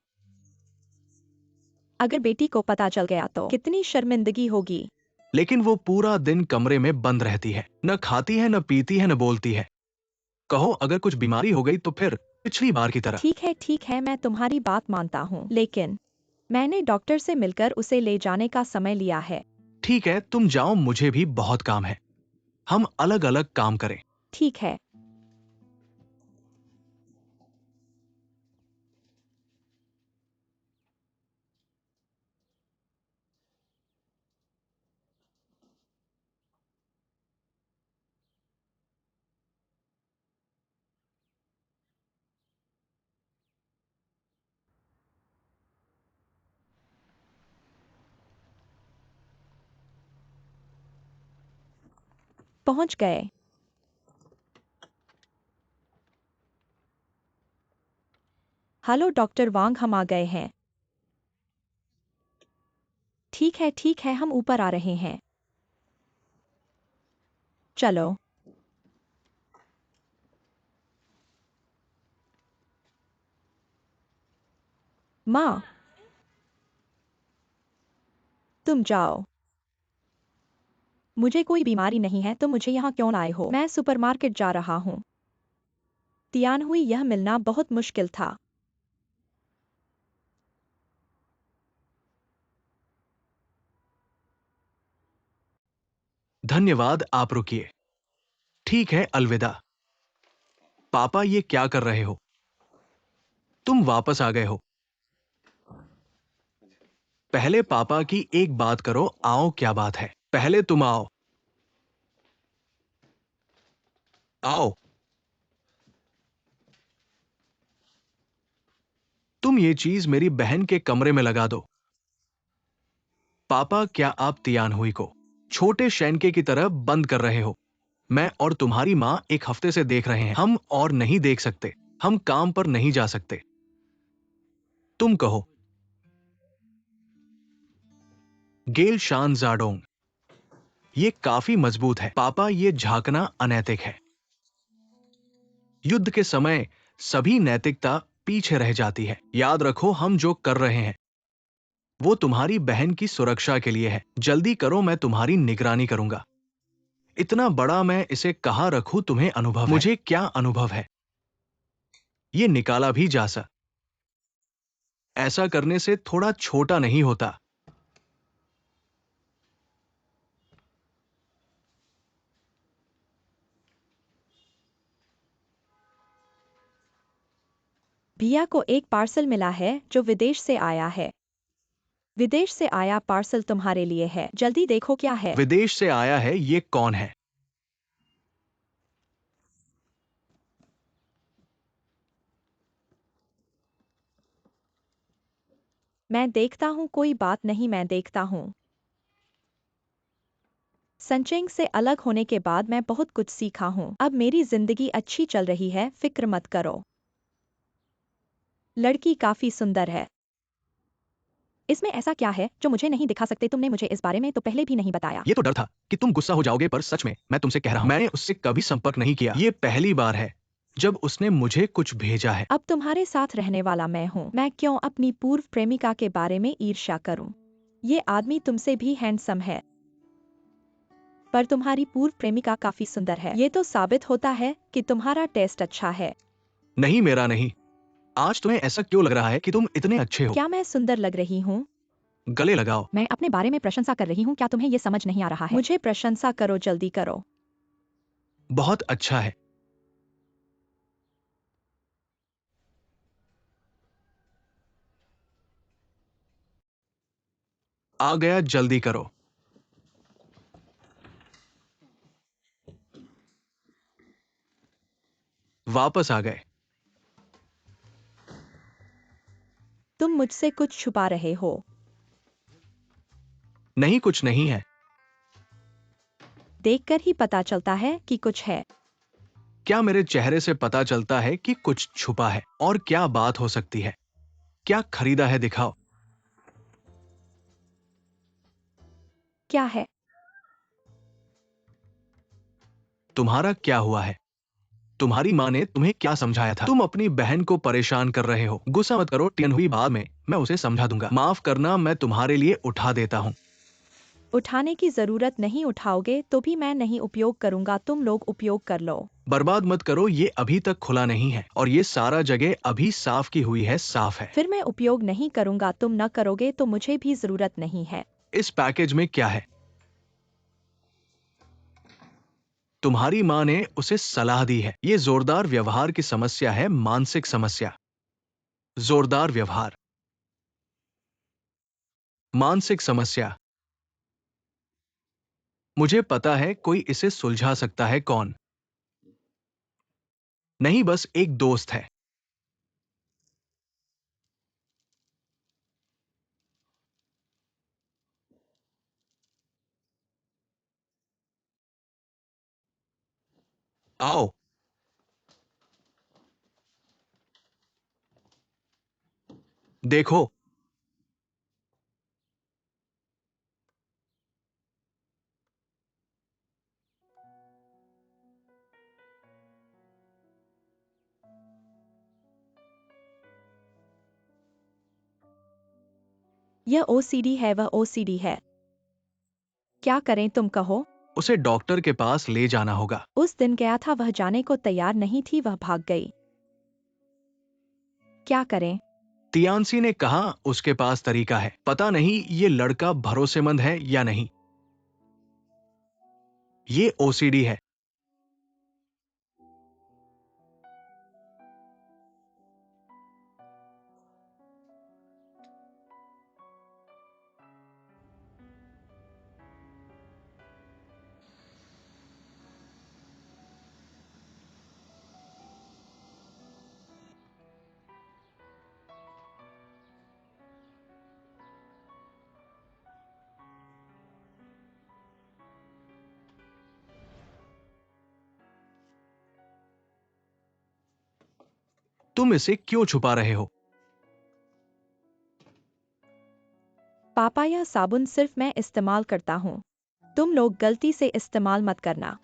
अगर बेटी को पता चल गया तो कितनी शर्मिंदगी होगी। लेकिन वो पूरा दिन कमरे में बंद रहती है, न खाती है, न पीती है, न बोलती है। कहो अगर कुछ बीमारी हो गई तो फिर पिछली बार की तरह। ठीक है, मैं तुम्हारी बात मानता हूँ, लेकिन मैंने डॉक्टर से मिलकर उसे ले जाने का समय लिया है। ठीक है, तुम जाओ, मुझे भी बहुत काम है। हम अलग अलग काम करें। ठीक है। पहुंच गए। हेलो डॉक्टर वांग, हम आ गए हैं। ठीक है, हम ऊपर आ रहे हैं। चलो। माँ, तुम जाओ। मुझे कोई बीमारी नहीं है, तुम मुझे यहाँ क्यों लाए हो? मैं सुपरमार्केट जा रहा हूँ। तियान हुई, यह मिलना बहुत मुश्किल था। धन्यवाद, आप रुकिए। ठीक है, अलविदा। पापा, ये क्या कर रहे हो? तुम वापस आ गए हो। पहले पापा की एक बात करो, आओ, क्या बात है? पहले तुम आओ। आओ। तुम ये चीज मेरी बहन के कमरे में लगा दो। पापा, क्या आप तियान हुई को छोटे शैनके की तरह बंद कर रहे हो? मैं और तुम्हारी माँ एक हफ्ते से देख रहे हैं। हम और नहीं देख सकते। हम काम पर नहीं जा सकते। तुम कहो। गेल शान जाडोंग, ये काफी मजबूत है। पापा, ये झांकना अनैतिक है। युद्ध के समय सभी नैतिकता पीछे रह जाती है। याद रखो, हम जो कर रहे हैं वो तुम्हारी बहन की सुरक्षा के लिए है। जल्दी करो, मैं तुम्हारी निगरानी करूंगा। इतना बड़ा मैं इसे कहाँ रखूं? तुम्हें अनुभव है? मुझे क्या अनुभव है? ये निकाला भी जा सकता। ऐसा करने से थोड़ा छोटा नहीं होता। भैया को एक पार्सल मिला है जो विदेश से आया है। विदेश से आया पार्सल तुम्हारे लिए है, जल्दी देखो क्या है। विदेश से आया है? ये कौन है? मैं देखता हूँ, कोई बात नहीं, मैं देखता हूँ। संचेंग से अलग होने के बाद मैं बहुत कुछ सीखा हूँ। अब मेरी जिंदगी अच्छी चल रही है, फिक्र मत करो। लड़की काफी सुंदर है। इसमें ऐसा क्या है जो मुझे नहीं दिखा सकते? तुमने मुझे इस बारे में तो पहले भी नहीं बताया। ये तो डर था कि तुम गुस्सा हो जाओगे, पर सच में मैं तुमसे कह रहा हूं, मैंने उससे कभी संपर्क नहीं किया। ये पहली बार है जब उसने मुझे कुछ भेजा है। अब तुम्हारे साथ रहने वाला मैं हूँ। मैं क्यों अपनी पूर्व प्रेमिका के बारे में ईर्ष्या करूं? ये आदमी तुमसे भी हैंडसम है, पर तुम्हारी पूर्व प्रेमिका काफी सुंदर है। ये तो साबित होता है कि तुम्हारा टेस्ट अच्छा है। नहीं, मेरा नहीं। आज तुम्हें ऐसा क्यों लग रहा है कि तुम इतने अच्छे हो? क्या मैं सुंदर लग रही हूँ? गले लगाओ। मैं अपने बारे में प्रशंसा कर रही हूँ, क्या तुम्हें ये समझ नहीं आ रहा है? मुझे प्रशंसा करो, जल्दी करो। बहुत अच्छा है। आ गया, जल्दी करो। वापस आ गए। तुम मुझसे कुछ छुपा रहे हो। नहीं, कुछ नहीं है। देखकर ही पता चलता है कि कुछ है। क्या मेरे चेहरे से पता चलता है कि कुछ छुपा है? और क्या बात हो सकती है? क्या खरीदा है, दिखाओ। क्या है? तुम्हारा क्या हुआ है? तुम्हारी माँ ने तुम्हें क्या समझाया था? तुम अपनी बहन को परेशान कर रहे हो। गुस्सा मत करो, टियन हुई बाद में मैं उसे समझा दूंगा। माफ करना, मैं तुम्हारे लिए उठा देता हूँ। उठाने की जरूरत नहीं, उठाओगे तो भी मैं नहीं उपयोग करूंगा, तुम लोग उपयोग कर लो। बर्बाद मत करो, ये अभी तक खुला नहीं है और ये सारा जगह अभी साफ की हुई है, साफ है। फिर मैं उपयोग नहीं करूंगा, तुम न करोगे तो मुझे भी जरूरत नहीं है। इस पैकेज में क्या है? तुम्हारी माँ ने उसे सलाह दी है। ये जोरदार व्यवहार की समस्या है, मानसिक समस्या। जोरदार व्यवहार, मानसिक समस्या। मुझे पता है कोई इसे सुलझा सकता है। कौन? नहीं, बस एक दोस्त है। आओ। देखो। यह ओसीडी है, वह ओसीडी है। क्या करें, तुम कहो। उसे डॉक्टर के पास ले जाना होगा। उस दिन गया था, वह जाने को तैयार नहीं थी, वह भाग गई। क्या करें? तियानसी ने कहा उसके पास तरीका है। पता नहीं ये लड़का भरोसेमंद है या नहीं। ये ओसीडी है। तुम इसे क्यों छुपा रहे हो? पापा, यह साबुन सिर्फ मैं इस्तेमाल करता हूँ, तुम लोग गलती से इस्तेमाल मत करना।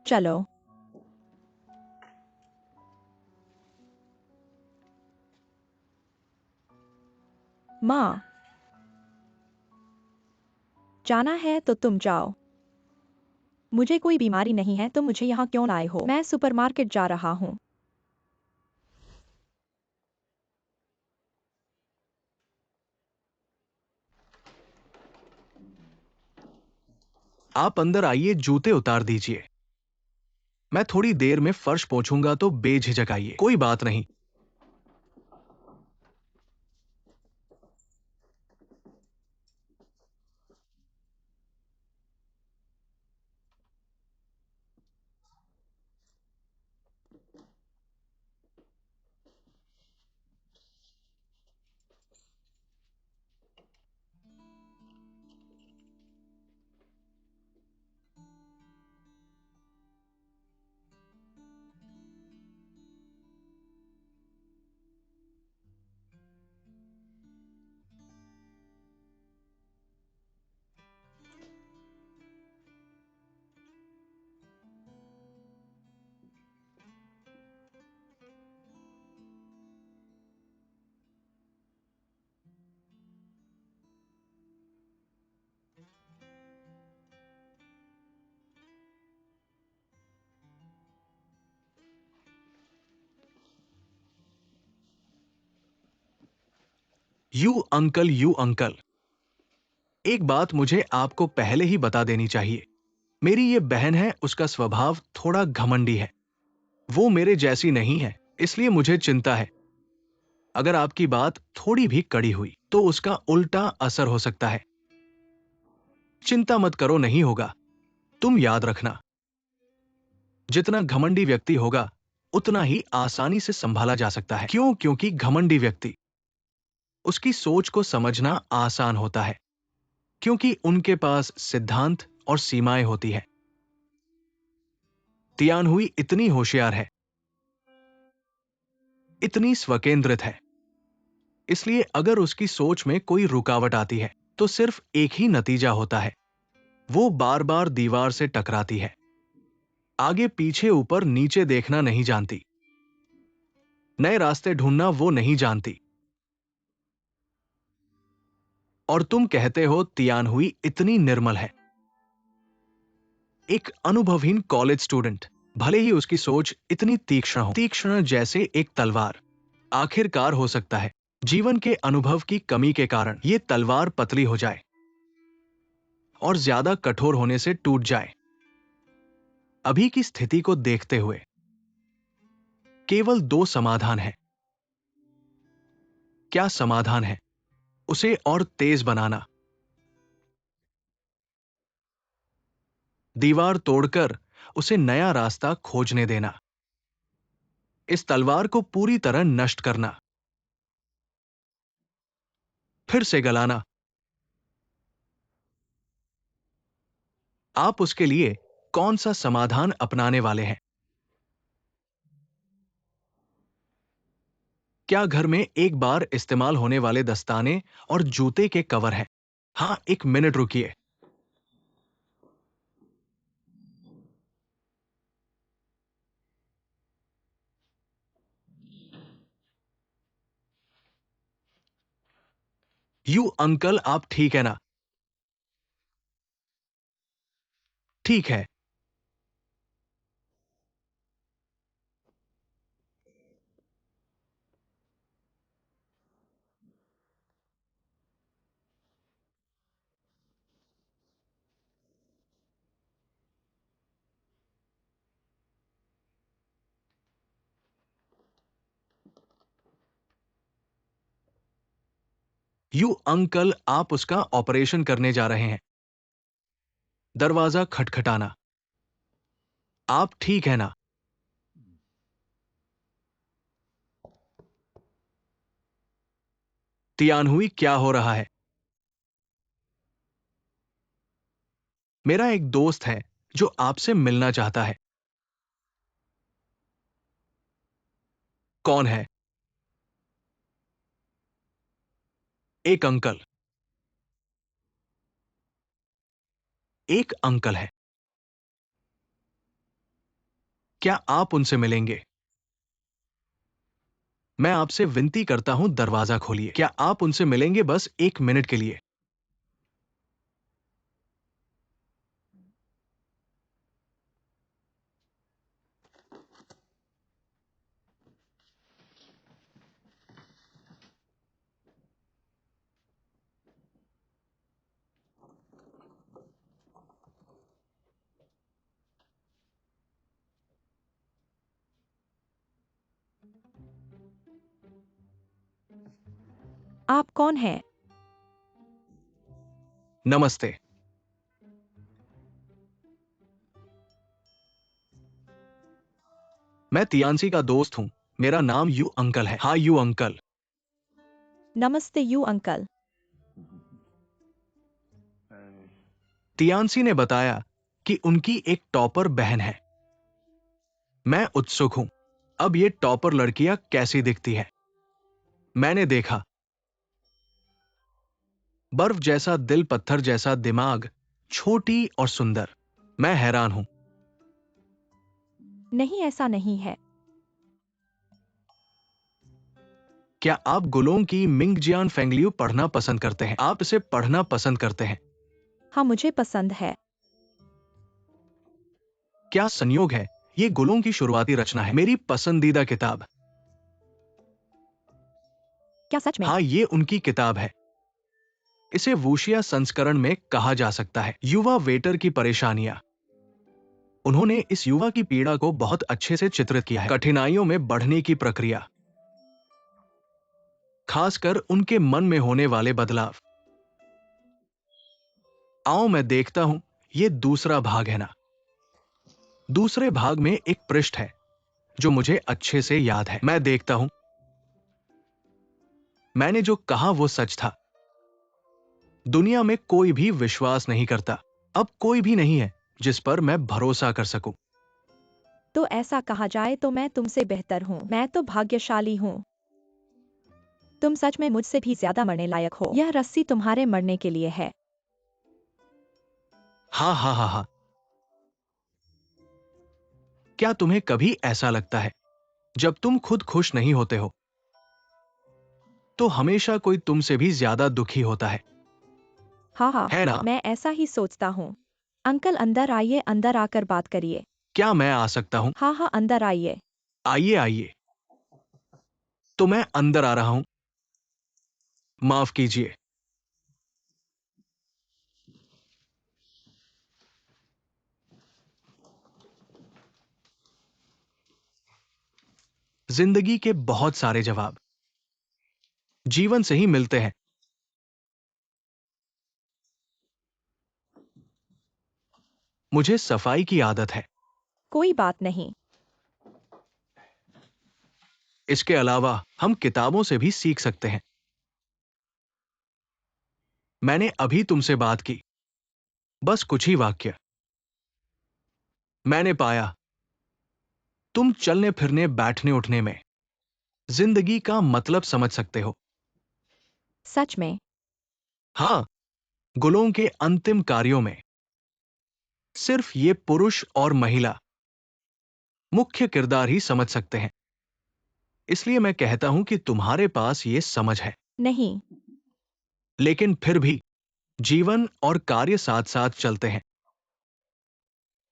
चलो। माँ, जाना है तो तुम जाओ। मुझे कोई बीमारी नहीं है, तुम मुझे यहाँ क्यों लाए हो? मैं सुपरमार्केट जा रहा हूँ। आप अंदर आइए, जूते उतार दीजिए। मैं थोड़ी देर में फर्श पोंछूंगा तो बेझिझक आइए, कोई बात नहीं। You uncle, you uncle. एक बात मुझे आपको पहले ही बता देनी चाहिए। मेरी ये बहन है, उसका स्वभाव थोड़ा घमंडी है। वो मेरे जैसी नहीं है। इसलिए मुझे चिंता है। अगर आपकी बात थोड़ी भी कड़ी हुई तो उसका उल्टा असर हो सकता है। चिंता मत करो, नहीं होगा। तुम याद रखना, जितना घमंडी व्यक्ति होगा उतना ही आसानी से संभाला जा सकता है। क्यों? क्योंकि घमंडी व्यक्ति, उसकी सोच को समझना आसान होता है, क्योंकि उनके पास सिद्धांत और सीमाएं होती है। तियानहुई इतनी होशियार है, इतनी स्वकेंद्रित है, इसलिए अगर उसकी सोच में कोई रुकावट आती है तो सिर्फ एक ही नतीजा होता है, वो बार बार दीवार से टकराती है। आगे पीछे ऊपर नीचे देखना नहीं जानती, नए रास्ते ढूंढना वो नहीं जानती। और तुम कहते हो तियानहुई इतनी निर्मल है। एक अनुभवहीन कॉलेज स्टूडेंट, भले ही उसकी सोच इतनी तीक्ष्ण हो, तीक्ष्ण जैसे एक तलवार, आखिरकार हो सकता है जीवन के अनुभव की कमी के कारण ये तलवार पतली हो जाए और ज्यादा कठोर होने से टूट जाए। अभी की स्थिति को देखते हुए केवल दो समाधान है। क्या समाधान है? उसे और तेज बनाना, दीवार तोड़कर उसे नया रास्ता खोजने देना, इस तलवार को पूरी तरह नष्ट करना, फिर से गलाना। आप उसके लिए कौन सा समाधान अपनाने वाले हैं? क्या घर में एक बार इस्तेमाल होने वाले दस्ताने और जूते के कवर हैं? हाँ, एक मिनट रुकिए। यू अंकल, आप ठीक है ना? ठीक है। यू अंकल, आप उसका ऑपरेशन करने जा रहे हैं। दरवाजा खटखटाना। आप ठीक है ना? तियानहुई, क्या हो रहा है? मेरा एक दोस्त है जो आपसे मिलना चाहता है। कौन है? एक अंकल। एक अंकल है। क्या आप उनसे मिलेंगे? मैं आपसे विनती करता हूं, दरवाजा खोलिए। क्या आप उनसे मिलेंगे? बस एक मिनट के लिए। आप कौन हैं? नमस्ते। मैं तियानसी का दोस्त हूं। मेरा नाम यू अंकल है। हाँ, यू अंकल। नमस्ते यू अंकल। तियानसी ने बताया कि उनकी एक टॉपर बहन है। मैं उत्सुक हूं, अब ये टॉपर लड़कियां कैसी दिखती है। मैंने देखा, बर्फ जैसा दिल, पत्थर जैसा दिमाग, छोटी और सुंदर। मैं हैरान हूं। नहीं, ऐसा नहीं है। क्या आप गुलोंग की मिंगजियान फेंगलियू पढ़ना पसंद करते हैं? आप इसे पढ़ना पसंद करते हैं? हाँ, मुझे पसंद है। क्या संयोग है, ये गुलोंग की शुरुआती रचना है, मेरी पसंदीदा किताब। क्या सच में? हाँ, ये उनकी किताब है। इसे वूशिया संस्करण में कहा जा सकता है, युवा वेटर की परेशानियां। उन्होंने इस युवा की पीड़ा को बहुत अच्छे से चित्रित किया है। कठिनाइयों में बढ़ने की प्रक्रिया, खासकर उनके मन में होने वाले बदलाव। आओ मैं देखता हूं, ये दूसरा भाग है ना। दूसरे भाग में एक पृष्ठ है जो मुझे अच्छे से याद है। मैं देखता हूं, मैंने जो कहा वो सच था। दुनिया में कोई भी विश्वास नहीं करता। अब कोई भी नहीं है जिस पर मैं भरोसा कर सकूं। तो ऐसा कहा जाए तो मैं तुमसे बेहतर हूँ। मैं तो भाग्यशाली हूँ। तुम सच में मुझसे भी ज्यादा मरने लायक हो। यह रस्सी तुम्हारे मरने के लिए है। हाँ हाँ हाँ हाँ। क्या तुम्हें कभी ऐसा लगता है जब तुम खुद खुश नहीं होते हो तो हमेशा कोई तुमसे भी ज्यादा दुखी होता है? हाँ हाँ, है ना? मैं ऐसा ही सोचता हूँ। अंकल अंदर आइए, अंदर आकर बात करिए। क्या मैं आ सकता हूं? हाँ हाँ, अंदर आइए। आइए आइए। तो मैं अंदर आ रहा हूं। माफ कीजिए। जिंदगी के बहुत सारे जवाब जीवन से ही मिलते हैं। मुझे सफाई की आदत है। कोई बात नहीं। इसके अलावा हम किताबों से भी सीख सकते हैं। मैंने अभी तुमसे बात की, बस कुछ ही वाक्य। मैंने पाया तुम चलने फिरने बैठने उठने में जिंदगी का मतलब समझ सकते हो। सच में? हाँ, गुलों के अंतिम कार्यों में सिर्फ ये पुरुष और महिला मुख्य किरदार ही समझ सकते हैं। इसलिए मैं कहता हूं कि तुम्हारे पास ये समझ है। नहीं। लेकिन फिर भी जीवन और कार्य साथ साथ चलते हैं।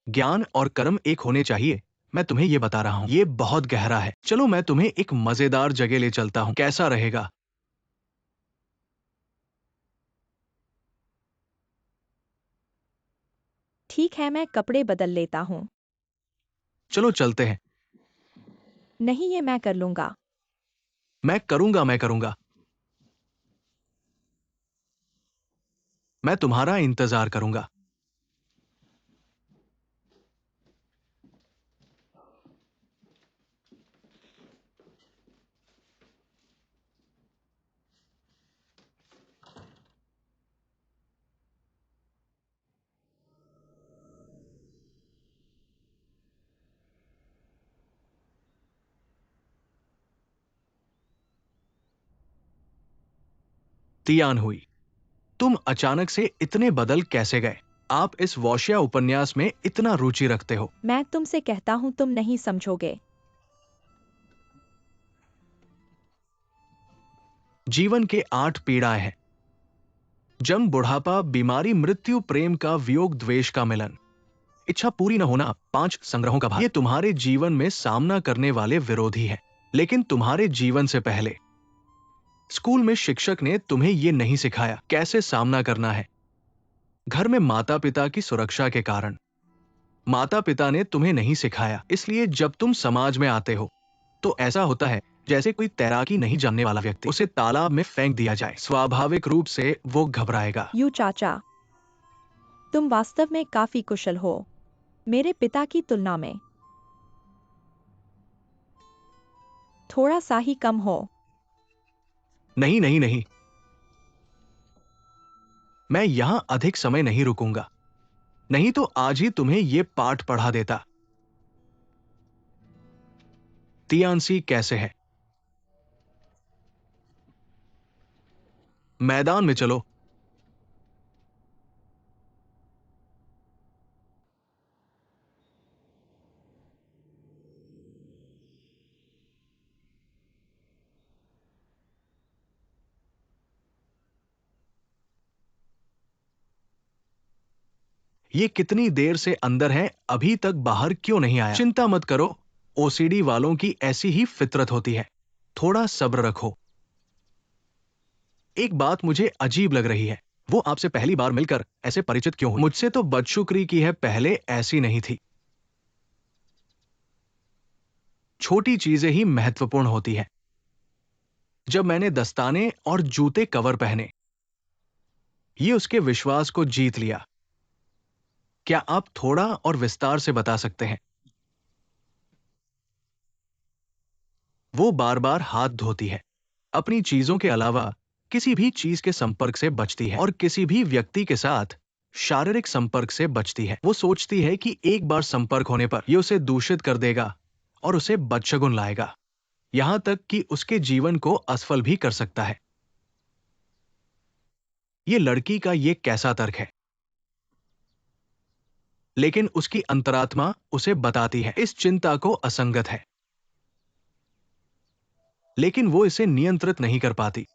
ज्ञान और कर्म एक होने चाहिए। मैं तुम्हें ये बता रहा हूं, ये बहुत गहरा है। चलो मैं तुम्हें एक मजेदार जगह ले चलता हूं, कैसा रहेगा? ठीक है, मैं कपड़े बदल लेता हूँ। चलो चलते हैं। नहीं, ये मैं कर लूंगा। मैं करूंगा। मैं तुम्हारा इंतजार करूंगा। तियान हुई। तुम अचानक से इतने बदल कैसे गए? आप इस वॉशिया उपन्यास में इतना रुचि रखते हो। मैं तुमसे कहता हूँ, तुम नहीं समझोगे। जीवन के 8 पीड़ाएं हैं। जन्म, बुढ़ापा, बीमारी, मृत्यु, प्रेम का वियोग, द्वेष का मिलन, इच्छा पूरी न होना, 5 संग्रहों का भाग। ये तुम्हारे जीवन में सामना करने वाले विरोधी हैं। लेकिन तुम्हारे जीवन से पहले स्कूल में शिक्षक ने तुम्हें ये नहीं सिखाया कैसे सामना करना है। घर में माता पिता की सुरक्षा के कारण माता पिता ने तुम्हें नहीं सिखाया। इसलिए जब तुम समाज में आते हो तो ऐसा होता है जैसे कोई तैराकी नहीं जानने वाला व्यक्ति, उसे तालाब में फेंक दिया जाए। स्वाभाविक रूप से वो घबराएगा। यू चाचा, तुम वास्तव में काफी कुशल हो, मेरे पिता की तुलना में। थोड़ा सा ही कम हो। नहीं नहीं नहीं, मैं यहां अधिक समय नहीं रुकूंगा। नहीं तो आज ही तुम्हें ये पाठ पढ़ा देता। तियानसी कैसे है? मैदान में चलो। ये कितनी देर से अंदर है, अभी तक बाहर क्यों नहीं आया? चिंता मत करो, ओसीडी वालों की ऐसी ही फितरत होती है। थोड़ा सब्र रखो। एक बात मुझे अजीब लग रही है, वो आपसे पहली बार मिलकर ऐसे परिचित क्यों हुई? मुझसे तो बदशुक्री की है, पहले ऐसी नहीं थी। छोटी चीजें ही महत्वपूर्ण होती हैं। जब मैंने दस्ताने और जूते कवर पहने, ये उसके विश्वास को जीत लिया। क्या आप थोड़ा और विस्तार से बता सकते हैं? वो बार बार हाथ धोती है, अपनी चीजों के अलावा किसी भी चीज के संपर्क से बचती है और किसी भी व्यक्ति के साथ शारीरिक संपर्क से बचती है। वो सोचती है कि एक बार संपर्क होने पर ये उसे दूषित कर देगा और उसे बदशगुन लाएगा, यहां तक कि उसके जीवन को असफल भी कर सकता है। ये लड़की का ये कैसा तर्क है? लेकिन उसकी अंतरात्मा उसे बताती है इस चिंता को असंगत है, लेकिन वो इसे नियंत्रित नहीं कर पाती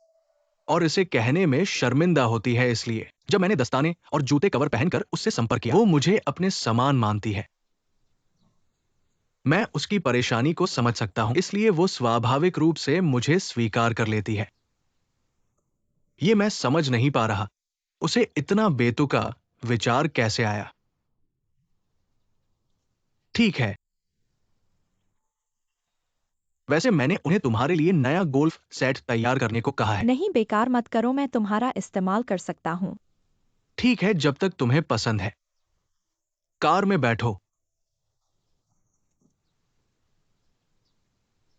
और इसे कहने में शर्मिंदा होती है। इसलिए जब मैंने दस्ताने और जूते कवर पहनकर उससे संपर्क किया, वो मुझे अपने समान मानती है। मैं उसकी परेशानी को समझ सकता हूं, इसलिए वो स्वाभाविक रूप से मुझे स्वीकार कर लेती है। ये मैं समझ नहीं पा रहा, उसे इतना बेतुका विचार कैसे आया। ठीक है, वैसे मैंने उन्हें तुम्हारे लिए नया गोल्फ सेट तैयार करने को कहा है। नहीं, बेकार मत करो, मैं तुम्हारा इस्तेमाल कर सकता हूँ। ठीक है, जब तक तुम्हें पसंद है। कार में बैठो।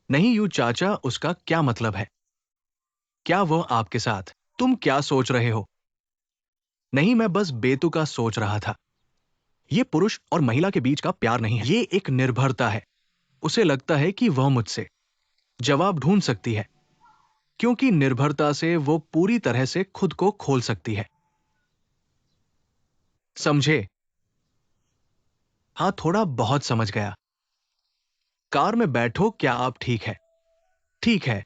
नहीं यू चाचा, उसका क्या मतलब है? क्या वह आपके साथ? तुम क्या सोच रहे हो? नहीं, मैं बस बेतुका सोच रहा था। ये पुरुष और महिला के बीच का प्यार नहीं है, ये एक निर्भरता है। उसे लगता है कि वह मुझसे जवाब ढूंढ सकती है, क्योंकि निर्भरता से वो पूरी तरह से खुद को खोल सकती है। समझे? हाँ, थोड़ा बहुत समझ गया। कार में बैठो, क्या आप ठीक है? ठीक है।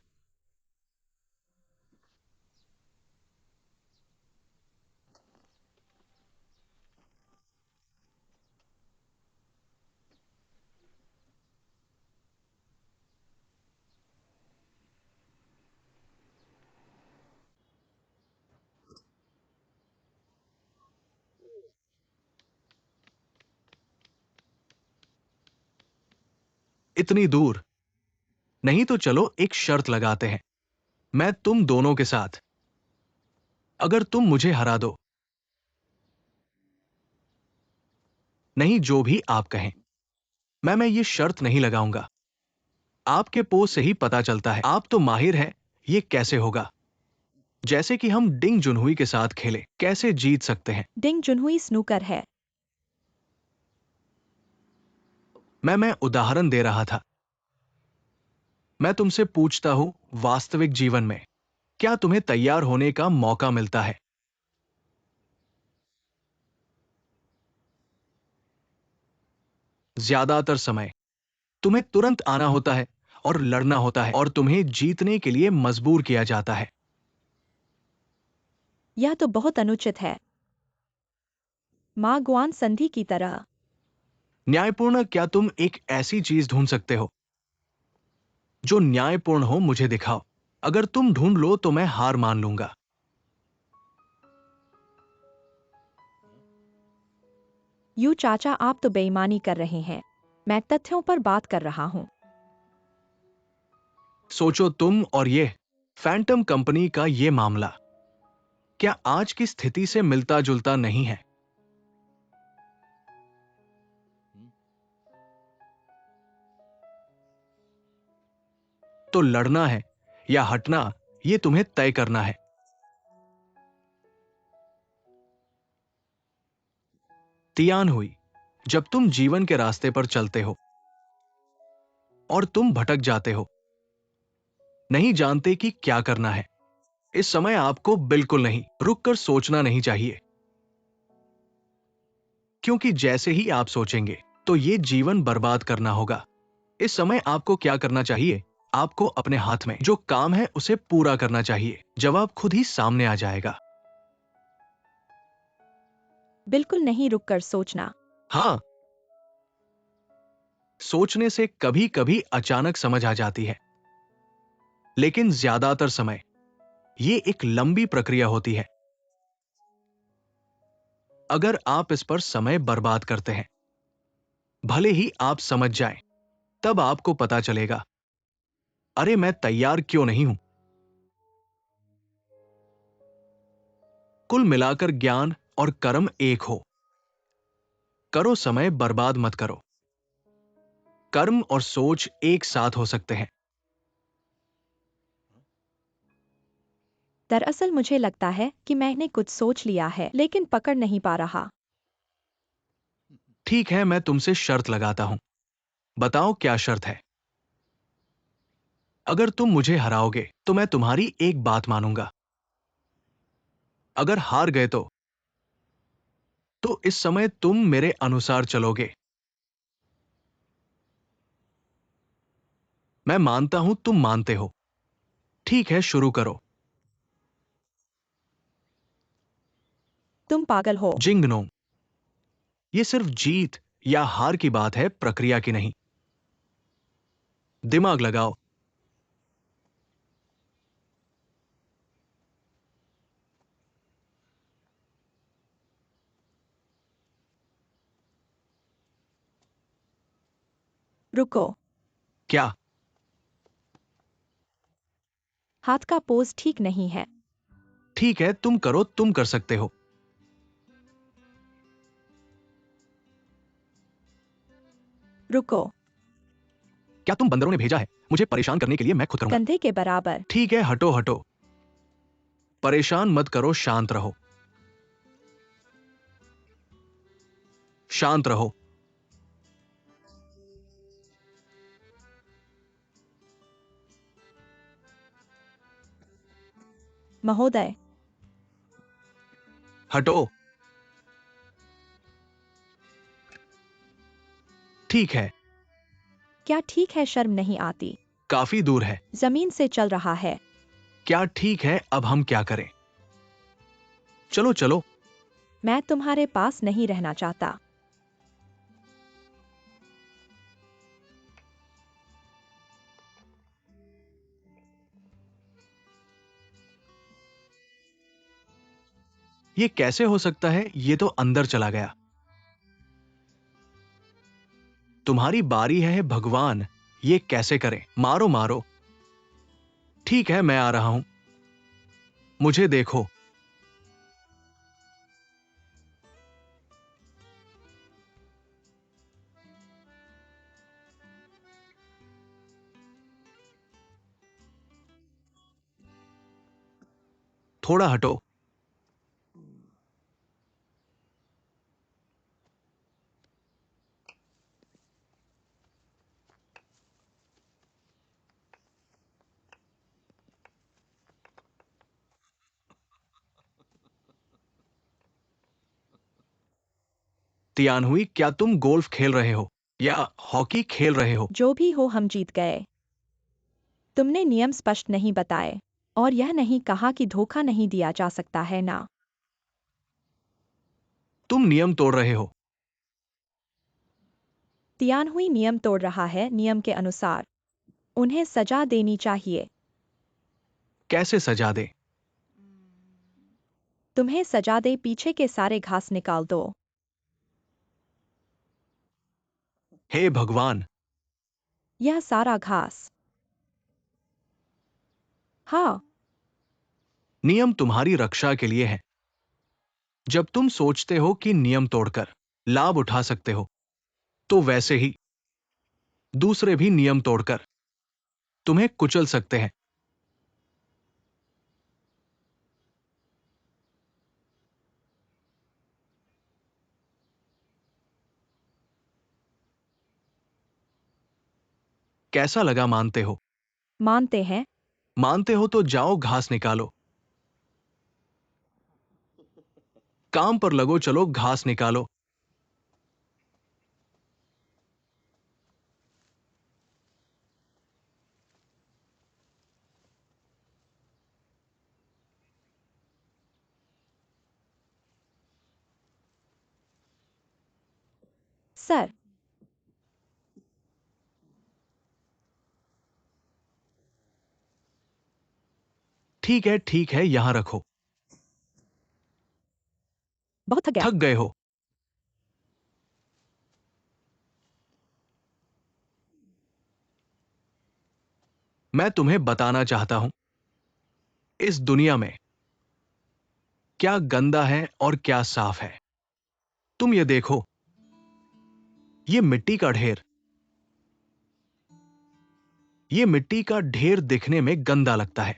इतनी दूर? नहीं तो चलो एक शर्त लगाते हैं, मैं तुम दोनों के साथ। अगर तुम मुझे हरा दो। नहीं, जो भी आप कहें। मैं ये शर्त नहीं लगाऊंगा। आपके पोज से ही पता चलता है, आप तो माहिर हैं। ये कैसे होगा? जैसे कि हम डिंग जुनहुई के साथ खेले, कैसे जीत सकते हैं? डिंग जुनहुई स्नूकर है। मैं उदाहरण दे रहा था। मैं तुमसे पूछता हूं, वास्तविक जीवन में क्या तुम्हें तैयार होने का मौका मिलता है? ज्यादातर समय तुम्हें तुरंत आना होता है और लड़ना होता है और तुम्हें जीतने के लिए मजबूर किया जाता है। यह तो बहुत अनुचित है, मागवान संधि की तरह। न्यायपूर्ण? क्या तुम एक ऐसी चीज ढूंढ सकते हो जो न्यायपूर्ण हो? मुझे दिखाओ। अगर तुम ढूंढ लो तो मैं हार मान लूंगा। यू चाचा, आप तो बेईमानी कर रहे हैं। मैं तथ्यों पर बात कर रहा हूँ। सोचो, तुम और ये फैंटम कंपनी का ये मामला क्या आज की स्थिति से मिलता जुलता नहीं है? तो लड़ना है या हटना, ये तुम्हें तय करना है। तियान हुई, जब तुम जीवन के रास्ते पर चलते हो और तुम भटक जाते हो, नहीं जानते कि क्या करना है, इस समय आपको बिल्कुल नहीं रुककर सोचना नहीं चाहिए, क्योंकि जैसे ही आप सोचेंगे तो ये जीवन बर्बाद करना होगा। इस समय आपको क्या करना चाहिए? आपको अपने हाथ में जो काम है उसे पूरा करना चाहिए। जवाब खुद ही सामने आ जाएगा। बिल्कुल नहीं, रुककर सोचना। हाँ, सोचने से कभी कभी अचानक समझ आ जाती है, लेकिन ज्यादातर समय ये एक लंबी प्रक्रिया होती है। अगर आप इस पर समय बर्बाद करते हैं, भले ही आप समझ जाएं, तब आपको पता चलेगा। अरे मैं तैयार क्यों नहीं हूं। कुल मिलाकर ज्ञान और कर्म एक हो। करो, समय बर्बाद मत करो। कर्म और सोच एक साथ हो सकते हैं। दरअसल मुझे लगता है कि मैंने कुछ सोच लिया है लेकिन पकड़ नहीं पा रहा। ठीक है, मैं तुमसे शर्त लगाता हूं। बताओ क्या शर्त है। अगर तुम मुझे हराओगे तो मैं तुम्हारी एक बात मानूंगा। अगर हार गए तो इस समय तुम मेरे अनुसार चलोगे। मैं मानता हूं तुम मानते हो। ठीक है, शुरू करो। तुम पागल हो। जिंगनो, ये सिर्फ जीत या हार की बात है, प्रक्रिया की नहीं। दिमाग लगाओ। रुको। क्या? हाथ का पोज ठीक नहीं है। ठीक है, तुम करो, तुम कर सकते हो। रुको। क्या तुम बंदरों ने भेजा है मुझे परेशान करने के लिए? मैं खुद करूंगा। कंधे के बराबर। ठीक है, हटो हटो। परेशान मत करो, शांत रहो। शांत रहो। महोदय। हटो। ठीक है। क्या ठीक है? शर्म नहीं आती? काफी दूर है। जमीन से चल रहा है। क्या ठीक है? अब हम क्या करें? चलो चलो। मैं तुम्हारे पास नहीं रहना चाहता। ये कैसे हो सकता है? ये तो अंदर चला गया। तुम्हारी बारी है भगवान। ये कैसे करें? मारो मारो। ठीक है, मैं आ रहा हूं। मुझे देखो। थोड़ा हटो। तियान हुई, क्या तुम गोल्फ खेल रहे हो या हॉकी खेल रहे हो? जो भी हो, हम जीत गए। तुमने नियम स्पष्ट नहीं बताए और यह नहीं कहा कि धोखा नहीं दिया जा सकता है ना। तुम नियम तोड़ रहे हो। तियानहुई नियम तोड़ रहा है। नियम के अनुसार उन्हें सजा देनी चाहिए। कैसे सजा दे? तुम्हें सजा दे, पीछे के सारे घास निकाल दो। हे भगवान। यह सारा घास। हाँ। नियम तुम्हारी रक्षा के लिए है। जब तुम सोचते हो कि नियम तोड़कर लाभ उठा सकते हो तो वैसे ही दूसरे भी नियम तोड़कर तुम्हें कुचल सकते हैं। कैसा लगा? मानते हो? मानते हैं। मानते हो तो जाओ घास निकालो। काम पर लगो, चलो घास निकालो। सर। ठीक है, यहां रखो। बहुत थक गया। थक गए हो? मैं तुम्हें बताना चाहता हूं, इस दुनिया में क्या गंदा है और क्या साफ है। तुम ये देखो, ये मिट्टी का ढेर। ये मिट्टी का ढेर दिखने में गंदा लगता है,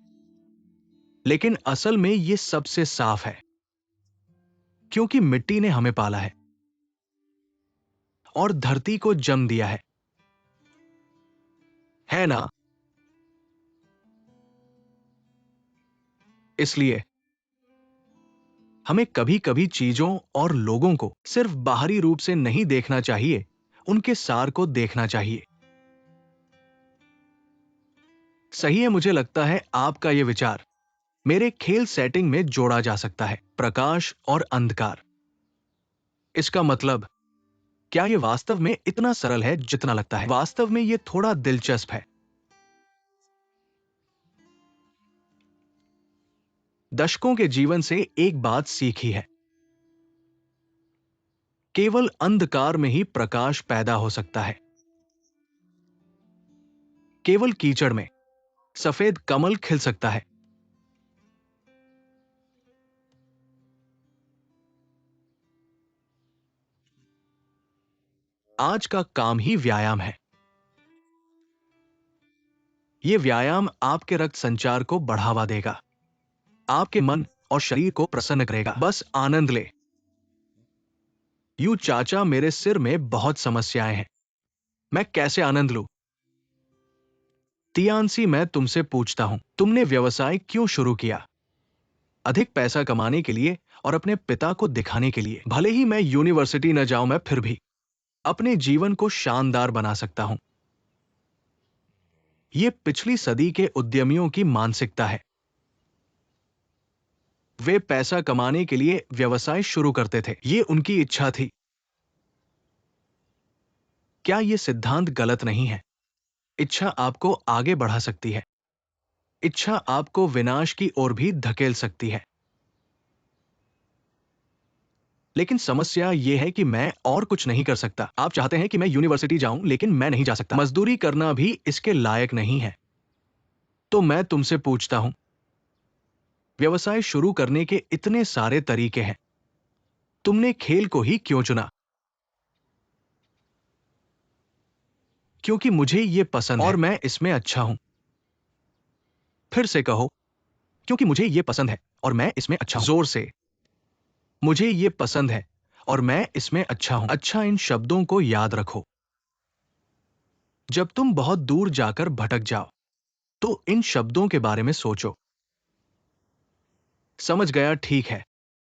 लेकिन असल में ये सबसे साफ है, क्योंकि मिट्टी ने हमें पाला है और धरती को जन्म दिया है ना? इसलिए हमें कभी कभी चीजों और लोगों को सिर्फ बाहरी रूप से नहीं देखना चाहिए, उनके सार को देखना चाहिए। सही है, मुझे लगता है आपका यह विचार मेरे खेल सेटिंग में जोड़ा जा सकता है, प्रकाश और अंधकार। इसका मतलब, क्या यह वास्तव में इतना सरल है जितना लगता है? वास्तव में यह थोड़ा दिलचस्प है। दशकों के जीवन से एक बात सीखी है, केवल अंधकार में ही प्रकाश पैदा हो सकता है। केवल कीचड़ में सफेद कमल खिल सकता है। आज का काम ही व्यायाम है। यह व्यायाम आपके रक्त संचार को बढ़ावा देगा, आपके मन और शरीर को प्रसन्न करेगा। बस आनंद ले। यू चाचा, मेरे सिर में बहुत समस्याएं हैं, मैं कैसे आनंद लूं? तियानसी, मैं तुमसे पूछता हूं, तुमने व्यवसाय क्यों शुरू किया? अधिक पैसा कमाने के लिए और अपने पिता को दिखाने के लिए। भले ही मैं यूनिवर्सिटी न जाऊं, मैं फिर भी अपने जीवन को शानदार बना सकता हूं। यह पिछली सदी के उद्यमियों की मानसिकता है। वे पैसा कमाने के लिए व्यवसाय शुरू करते थे, यह उनकी इच्छा थी। क्या यह सिद्धांत गलत नहीं है? इच्छा आपको आगे बढ़ा सकती है, इच्छा आपको विनाश की ओर भी धकेल सकती है। लेकिन समस्या यह है कि मैं और कुछ नहीं कर सकता। आप चाहते हैं कि मैं यूनिवर्सिटी जाऊं, लेकिन मैं नहीं जा सकता। मजदूरी करना भी इसके लायक नहीं है। तो मैं तुमसे पूछता हूं, व्यवसाय शुरू करने के इतने सारे तरीके हैं, तुमने खेल को ही क्यों चुना? क्योंकि मुझे यह पसंद है और मैं इसमें अच्छा हूं। फिर से कहो, क्योंकि मुझे यह पसंद है और मैं इसमें अच्छा हूं। जोर से, मुझे यह पसंद है और मैं इसमें अच्छा हूं। अच्छा, इन शब्दों को याद रखो। जब तुम बहुत दूर जाकर भटक जाओ, तो इन शब्दों के बारे में सोचो। समझ गया, ठीक है।